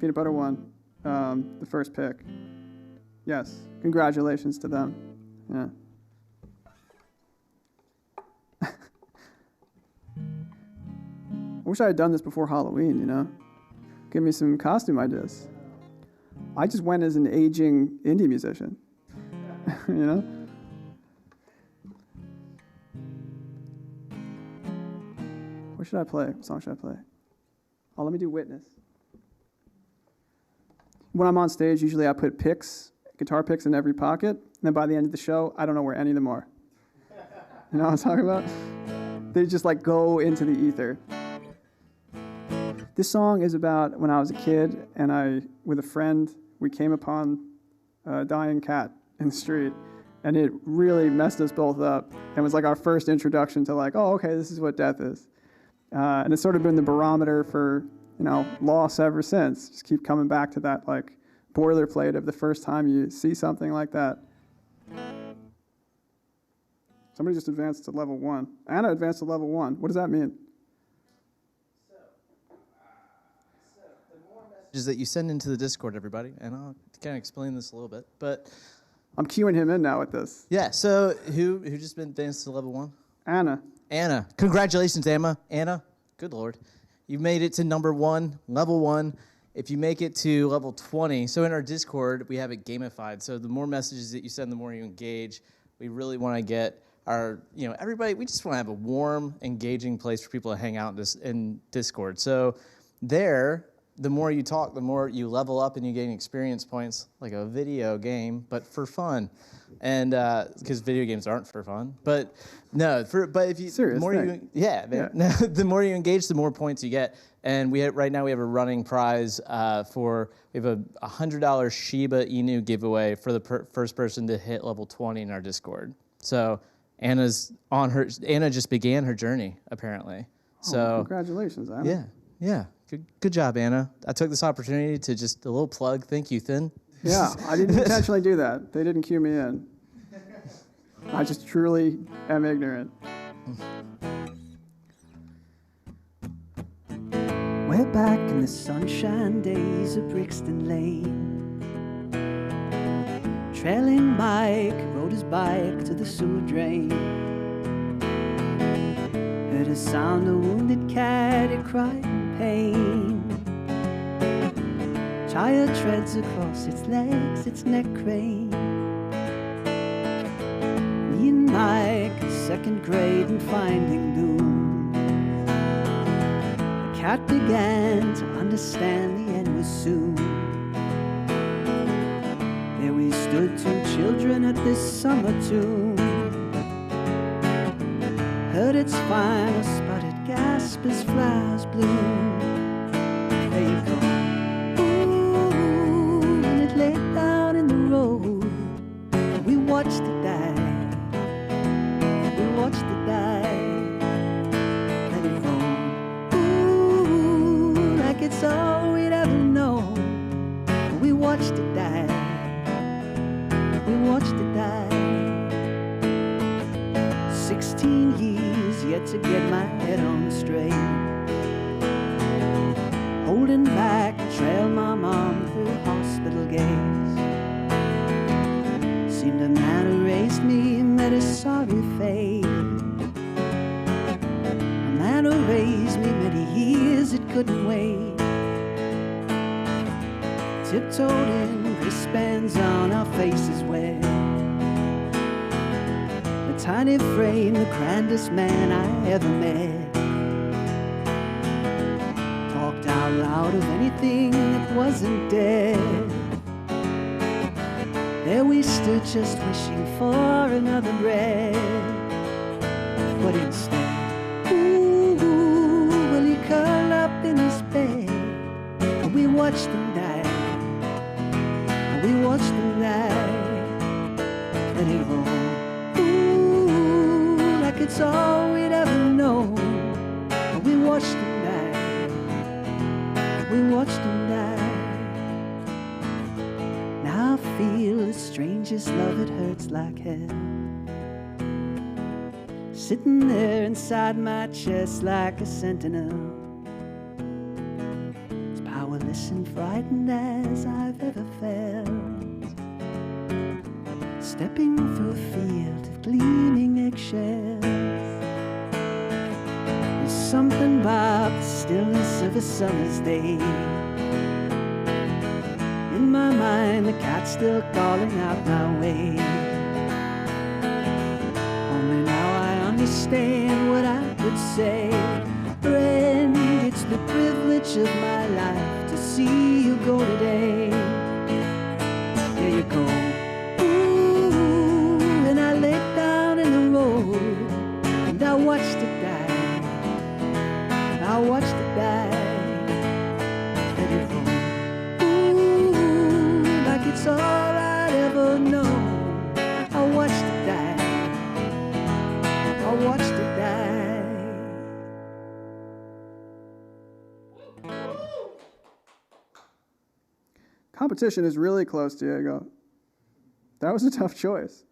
Peanut butter won the first pick. Yes. Congratulations to them. Yeah. I wish I had done this before Halloween, you know? Give me some costume ideas. I just went as an aging indie musician, you know? What should I play? What song should I play? Oh, let me do Witness. When I'm on stage, usually I put picks, guitar picks in every pocket, and then by the end of the show, I don't know where any of them are. You know what I'm talking about? They just like go into the ether. This song is about when I was a kid and with a friend, we came upon a dying cat in the street, and it really messed us both up. And was like our first introduction to like, oh, okay, this is what death is. And it's sort of been the barometer for, you know, loss ever since. Just keep coming back to that like boilerplate of the first time you see something like that. Somebody just advanced to level 1. Anna advanced to level 1. What does that mean? That you send into the Discord, everybody, and I'll kind of explain this a little bit. But I'm queuing him in now with this. yeah, so who just been advanced to level 1? Anna. Congratulations, Anna. Good Lord. You made it to number 1, level 1. If you make it to level 20, so in our Discord, we have it gamified. So the more messages that you send, the more you engage. We really want to get our, you know, everybody, we just want to have a warm, engaging place for people to hang out in Discord. So there, the more you talk, the more you level up and you gain experience points, like a video game, but for fun. And because video games aren't for fun, but no, but if you, serious the more thing. the more you engage, the more points you get. And right now we have a running prize we have a $100 Shiba Inu giveaway for the first person to hit level 20 in our Discord. So Anna just began her journey apparently. So congratulations, Anna. Yeah. Good job, Anna. I took this opportunity to just a little plug. Thank you, Thin. Yeah, I didn't intentionally do that. They didn't cue me in. I just truly am ignorant. We're back in the sunshine days of Brixton Lane. Trailing Mike rode his bike to the sewer drain. Heard a sound of wounded cat, it cried in pain. Tire treads across its legs, its neck crane. Me and Mike in second grade and finding doom. The cat began to understand the end was soon. There we stood, 2 children at this summer tomb. Heard its final spotted gasp as flowers bloom. There you go. Ooh, and it lay down in the road. We watched it die. We watched it die. Let it roll. Ooh, like it's all we'd ever known. We watched it die. We watched it die. 16 years yet to get my head on straight. Holding back to trail my mom through hospital gates. Seemed a man who raised me met a sorry fate. A man who raised me many years it couldn't wait. Tiptoed in, wristbands on, our faces wet. Tiny frame, the grandest man I ever met. Talked out loud of anything that wasn't dead. There we stood just wishing for another breath. But instead, ooh, well he curled up in his bed. And we watched him die. And we watched him die. Let it roll. It's all we'd ever known. We watched him die. We watched him die. Now I feel it's strangest love, it hurts like hell. Sitting there inside my chest like a sentinel, as powerless and frightened as I've ever felt. Stepping through a field of gleaming eggshells. There's something about the stillness of a summer's day. In my mind, the cat's still calling out my way. Only now I understand what I would say. Friend, it's the privilege of my life to see you go today. There you go. Ooh, and I laid down in the road and I watched it die. I watched it die. Let it roll. It's all I'd ever know. I watched it die. I watched it die. Competition is really close, Diego. That was a tough choice.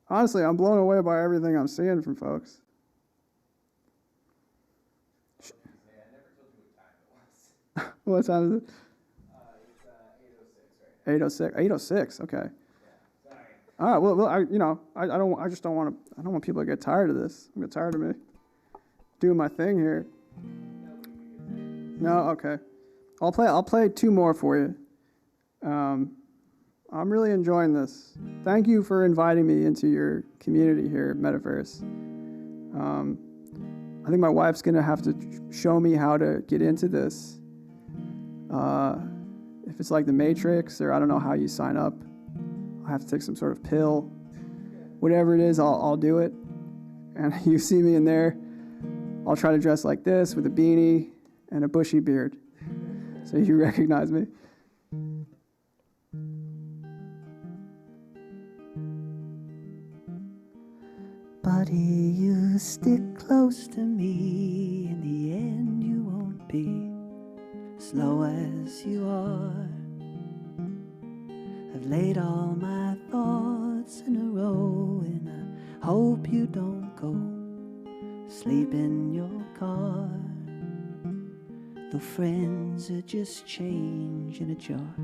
Honestly, I'm blown away by everything I'm seeing from folks. What time is it? 8:06. 8:06. Okay. All right. Well, I just don't want people to get tired of this. I'm get tired of me doing my thing here. No. Okay. I'll play two more for you. I'm really enjoying this. Thank you for inviting me into your community here at Metaverse. I think my wife's gonna have to show me how to get into this. If it's like the Matrix, or I don't know how you sign up, I'll have to take some sort of pill. Whatever it is, I'll do it. And you see me in there, I'll try to dress like this with a beanie and a bushy beard, so you recognize me. Buddy, you stick close to me. In the end, you won't be slow as you are. I've laid all my thoughts in a row, and I hope you don't go sleep in your car. Though friends are just change in a jar.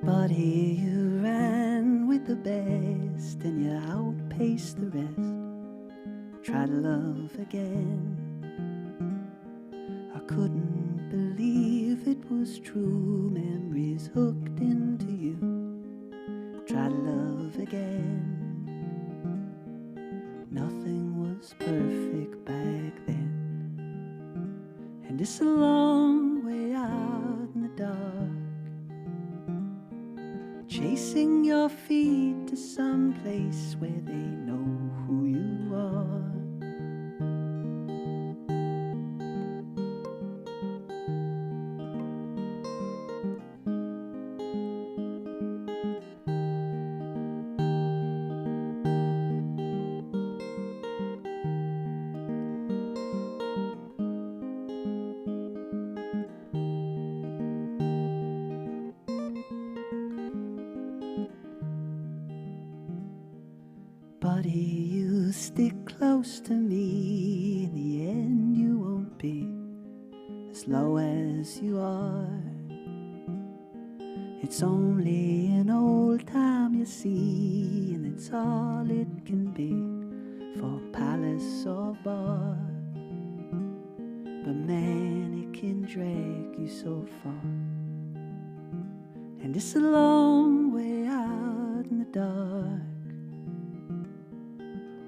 Buddy, you ran with the best, and you outpaced the rest. Try to love again. I couldn't believe it was true. Memories hooked into you. Try to love again. Nothing was perfect back then. And it's a long way out in the dark, chasing your feet to some place where they know who you are. Buddy, you stick close to me. In the end, you won't be as low as you are. It's only an old time, you see, and it's all it can be for palace or bar. But man, it can drag you so far. And it's a long way out in the dark,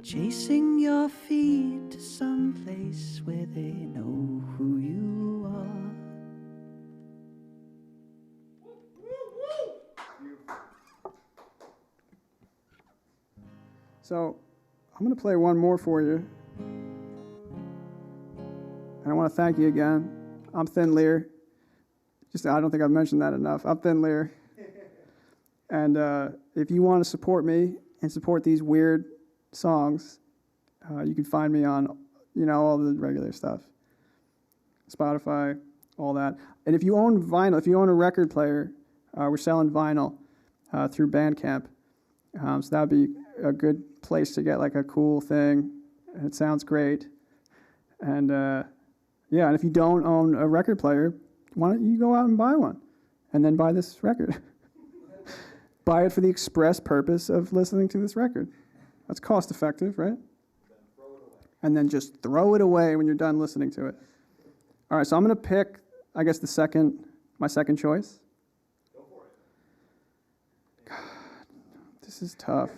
chasing your feet to some place where they know who you are. So I'm going to play one more for you. And I want to thank you again. I'm Thin Lear. I don't think I've mentioned that enough. I'm Thin Lear. And if you want to support me and support these weird songs, you can find me on, all the regular stuff. Spotify, all that. And if you own vinyl, if you own a record player, we're selling vinyl. through Bandcamp. So that would be a good place to get like a cool thing. It sounds great. And and if you don't own a record player, why don't you go out and buy one? And then buy this record. Buy it for the express purpose of listening to this record. That's cost effective, right? And then just throw it away when you're done listening to it. All right, so I'm going to pick, I guess, my second choice. Go for it. God, this is tough.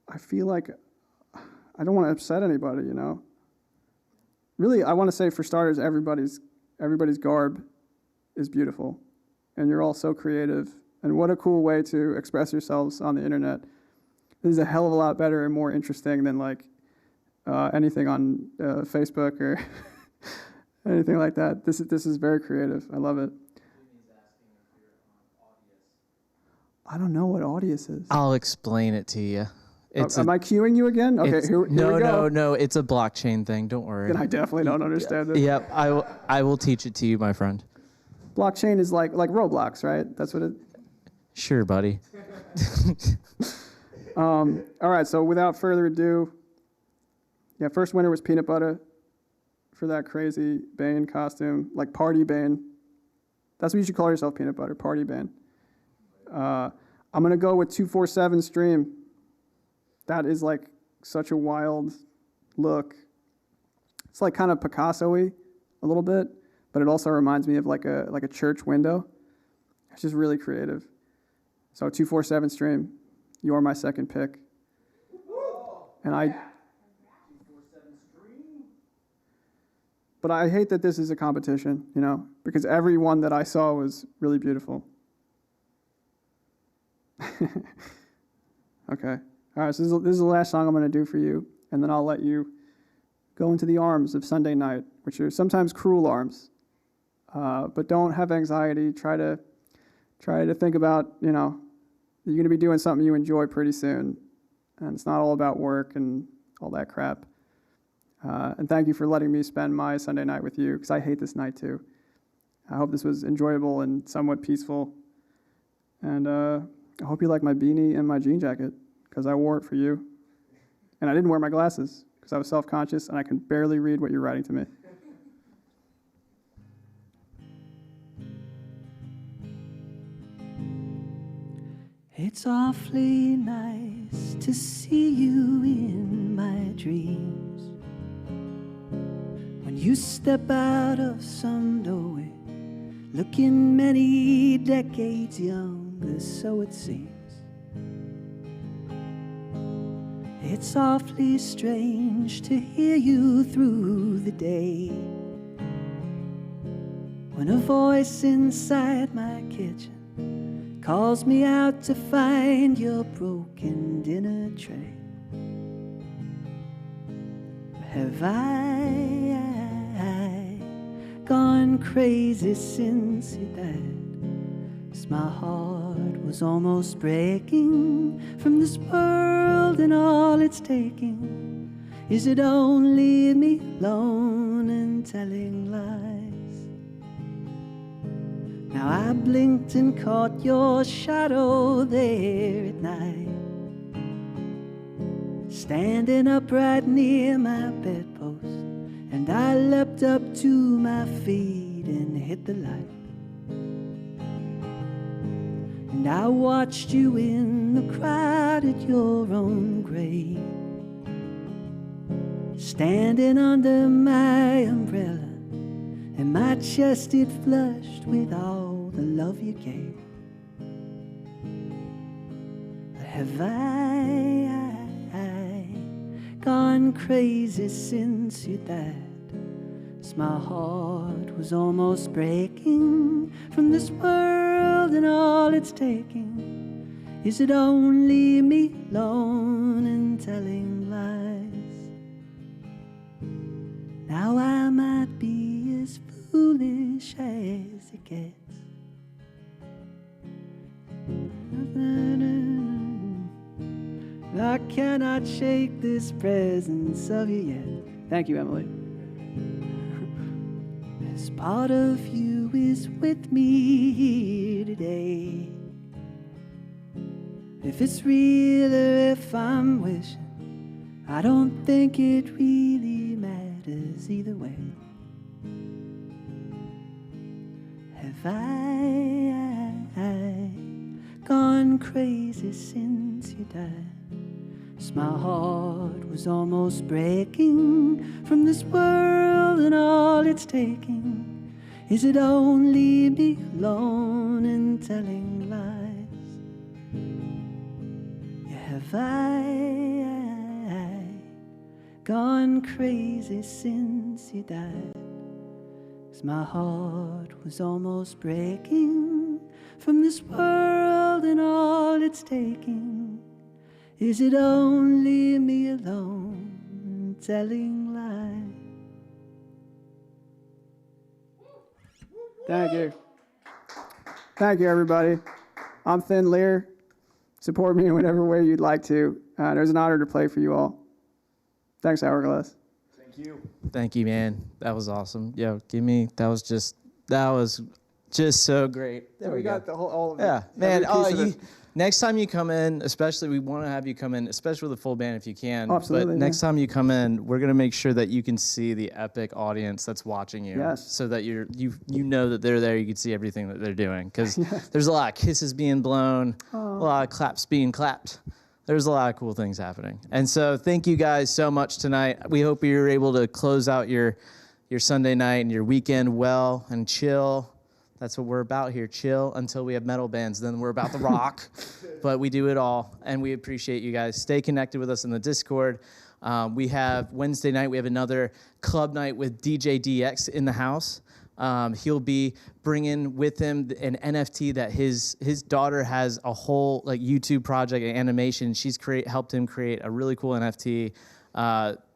I feel like I don't want to upset anybody, you know. Really, I want to say for starters, everybody's garb is beautiful, and you're all so creative. And what a cool way to express yourselves on the internet. This is a hell of a lot better and more interesting than like anything on Facebook or anything like that. This is very creative. I love it. I don't know what Audius is. I'll explain it to you. Am I cueing you again? Okay, here we go. No. It's a blockchain thing. Don't worry. Then I definitely don't understand it. Yep, I will teach it to you, my friend. Blockchain is like Roblox, right? That's what it. Sure, buddy. All right, so without further ado, first winner was Peanut Butter for that crazy Bane costume, like Party Bane. That's what you should call yourself, Peanut Butter, Party Bane. I'm going to go with 247 Stream. That is like such a wild look. It's like kind of Picasso-y a little bit, but it also reminds me of like a church window. It's just really creative. So 247 Stream, you are my second pick. And but I hate that this is a competition, you know, because every one that I saw was really beautiful. Okay. All right, so this is the last song I'm going to do for you, and then I'll let you go into the arms of Sunday night, which are sometimes cruel arms. But don't have anxiety. Try to think about, you know, you're going to be doing something you enjoy pretty soon, and it's not all about work and all that crap. And thank you for letting me spend my Sunday night with you, because I hate this night too. I hope this was enjoyable and somewhat peaceful. And I hope you like my beanie and my jean jacket, because I wore it for you. And I didn't wear my glasses, because I was self-conscious and I could barely read what you're writing to me. It's awfully nice to see you in my dreams. When you step out of some doorway, looking many decades younger, so it seems. It's awfully strange to hear you through the day, when a voice inside my kitchen calls me out to find your broken dinner tray. Have I gone crazy since you died? 'Cause my heart was almost breaking from this world and all it's taking. Is it only me alone and telling lies? Now I blinked and caught your shadow there at night, standing up right near my bedpost, and I leapt up to my feet and hit the light. And I watched you in the crowd at your own grave, standing under my umbrella, and my chest it flushed with all the love you gave. Have I gone crazy since you died? 'Cause my heart was almost breaking from this world and all it's taking. Is it only me alone and telling lies? Now I might be as foolish as it gets. I cannot shake this presence of you yet. Thank you, Emily. There's part of you is with me here today. If it's real or if I'm wishing, I don't think it really matters either way. Have I gone crazy since you died? 'Cause my heart was almost breaking from this world and all it's taking. Is it only me alone and telling lies? Yeah, have I gone crazy since you died? 'Cause my heart was almost breaking from this world and all it's taking. Is it only me alone telling lies? Thank you. Thank you, everybody. I'm Thin Lear. Support me in whatever way you'd like to. It was an honor to play for you all. Thanks, Hourglass. Thank you. Thank you, man. That was awesome. Yo, that was just so great. There we go. got the whole, all of it. Yeah, man. Every piece of it. Next time you come in, especially we want to have you come in, especially with a full band if you can. Absolutely, But next time you come in, we're gonna make sure that you can see the epic audience that's watching you. Yes. So that you know that they're there. You can see everything that they're doing because there's a lot of kisses being blown, a lot of claps being clapped. There's a lot of cool things happening. And so thank you guys so much tonight. We hope you're able to close out your Sunday night and your weekend well and chill. That's what we're about here, chill until we have metal bands. Then we're about to rock, but we do it all, and we appreciate you guys. Stay connected with us in the Discord. We have Wednesday night, we have another club night with DJ DX in the house. He'll be bringing with him an NFT that his daughter has a whole like YouTube project and animation. She's helped him create a really cool NFT.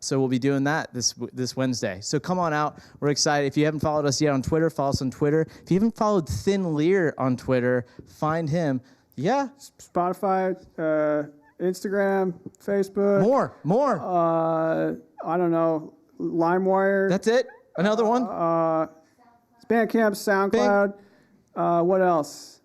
So we'll be doing that this Wednesday. So come on out. We're excited. If you haven't followed us yet on Twitter, follow us on Twitter. If you haven't followed Thin Lear on Twitter, find him. Yeah. Spotify, Instagram, Facebook. More. I don't know. LimeWire. That's it. Another one. Bandcamp, SoundCloud. What else?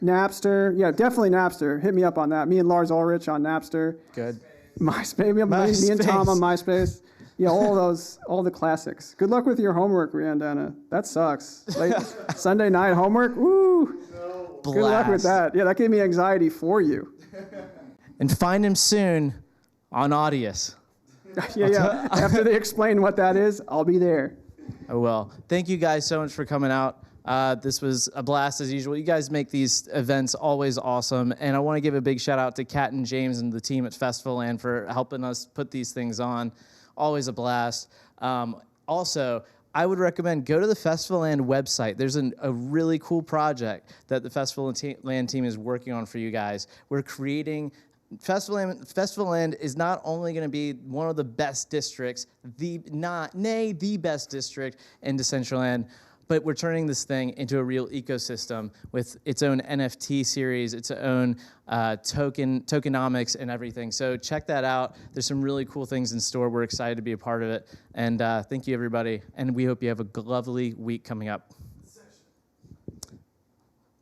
Napster. Yeah, definitely Napster. Hit me up on that. Me and Lars Ulrich on Napster. Good. MySpace. Me and Tom on MySpace. Yeah, all the classics. Good luck with your homework, Riandana. That sucks. Late Sunday night homework. Woo. Blast. Good luck with that. Yeah, that gave me anxiety for you. And find him soon on Audius. yeah. After they explain what that is, I'll be there. Oh, well. Thank you guys so much for coming out. This was a blast as usual. You guys make these events always awesome. And I want to give a big shout out to Kat and James and the team at Festival Land for helping us put these things on. Always a blast. Also, I would recommend go to the Festival Land website. There's a really cool project that the Festival Land team is working on for you guys. We're creating Festival Land is not only going to be one of the best districts, the best district in Decentraland, but we're turning this thing into a real ecosystem with its own NFT series, its own tokenomics and everything. So check that out. There's some really cool things in store. We're excited to be a part of it. And thank you, everybody. And we hope you have a lovely week coming up.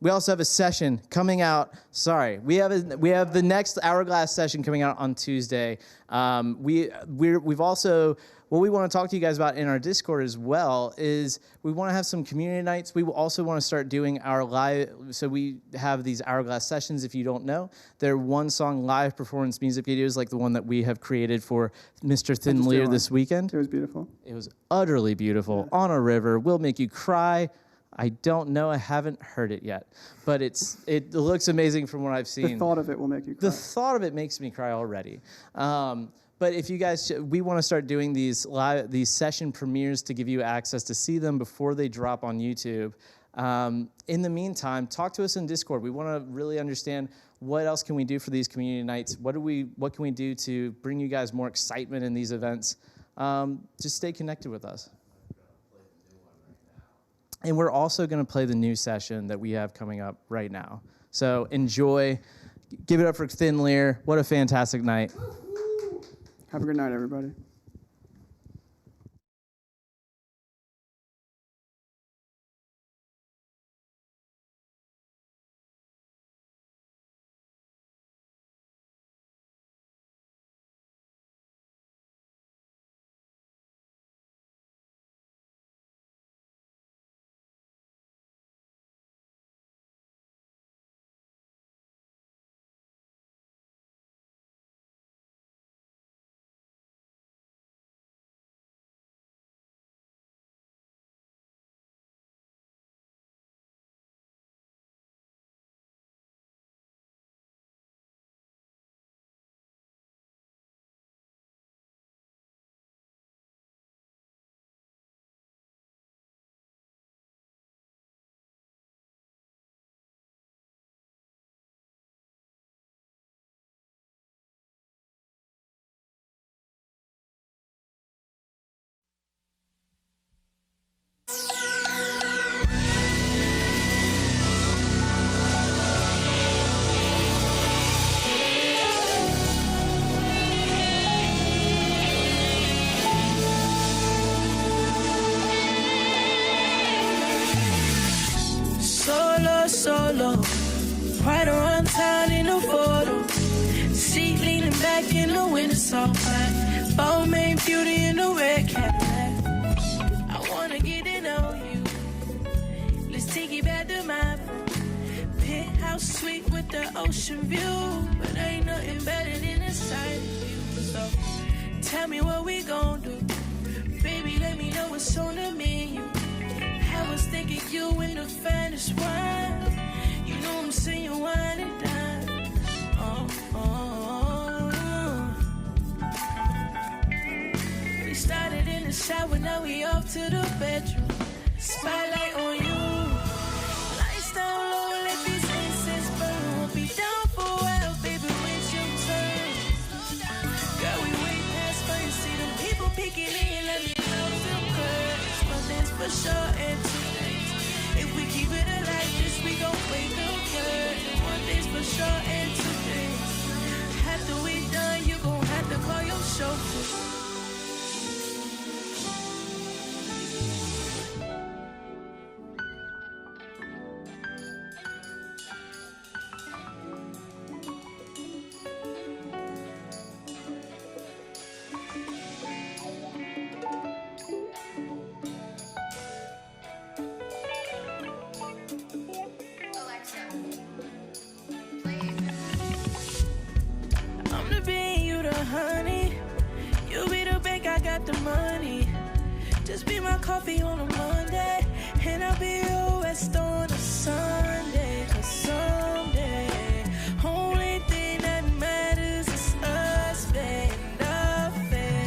We also have a session coming out. Sorry, we have the next Hourglass session coming out on Tuesday. We've also, what we want to talk to you guys about in our Discord as well is we want to have some community nights. We will also want to start doing our live. So we have these Hourglass sessions. If you don't know, they're one-song live performance music videos like the one that we have created for Mr. Thin Lear this weekend. It was beautiful. It was utterly beautiful. Yeah. On a river, will make you cry. I don't know. I haven't heard it yet, but it looks amazing from what I've seen. The thought of it will make you cry. The thought of it makes me cry already. But if you guys, we want to start doing these session premieres to give you access to see them before they drop on YouTube. In the meantime, talk to us in Discord. We want to really understand what else can we do for these community nights. What can we do to bring you guys more excitement in these events? Just stay connected with us. And we're also going to play the new session that we have coming up right now. So enjoy. Give it up for Thin Lear. What a fantastic night. Have a good night, everybody. back in the winter soft black. Bold main beauty in the red Cadillac. I wanna get to know you. Let's take it back to my penthouse suite with the ocean view. But ain't nothing better than the sight of you. So tell me what we gon' do. Baby, let me know what's on the menu. I was thinking you in the finest wine. You know I'm saying wine and dine. We started in the shower, now we off to the bedroom. Spotlight on you. Lights down low, let these incense burn. Won't be down for a while, baby, wait your turn. Girl, we way past first. See them people peeking in, let me close them curtains. One thing's for sure and two things. If we keep it like this, we gon' wait the curtain. One thing's for sure and two things. After we done, you gon' have to call your chauffeur. Honey, you be the bank, I got the money. Just be my coffee on a Monday, and I'll be your West on a Sunday. 'Cause someday, only thing that matters is us, babe. Nothing.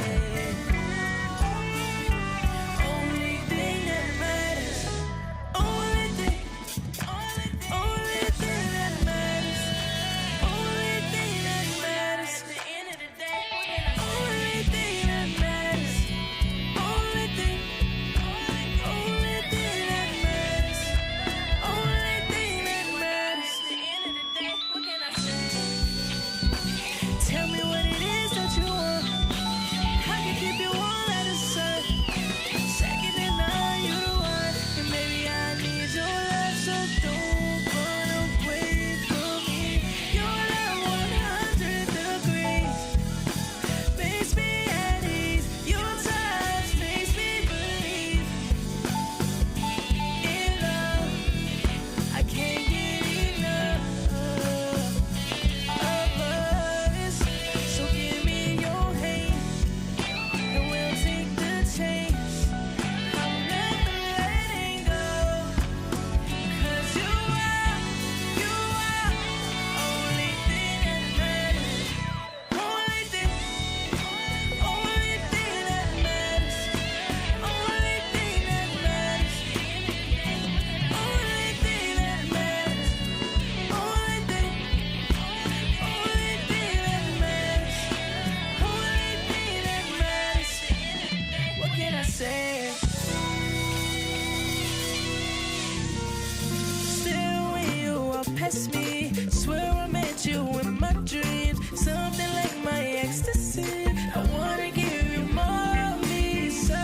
Only thing that matters. Only thing that matters. Only thing that matters. Me, swear I met you in my dreams, something like my ecstasy. I wanna give you more of me, so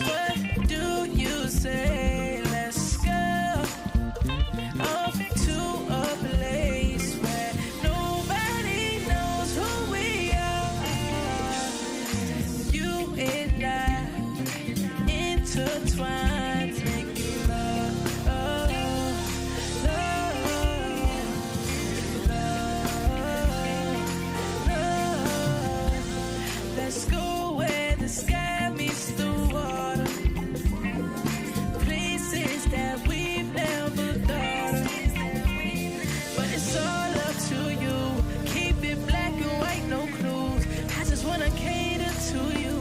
what do you say? Let's go off to a place where nobody knows who we are. You and I intertwined, making love. Let's go where the sky meets the water, places that we've never thought of. But it's all up to you. Keep it black and white, no clues. I just wanna cater to you.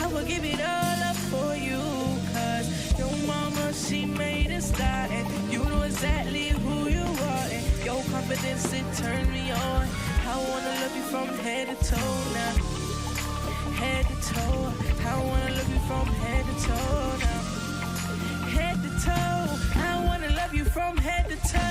I will give it all up for you. 'Cause your mama, she made a star, and you know exactly who you are. And your confidence, it turned me on. I wanna love you from head to toe now. Head to toe, I wanna love you from head to toe now. Head to toe, I wanna love you from head to toe.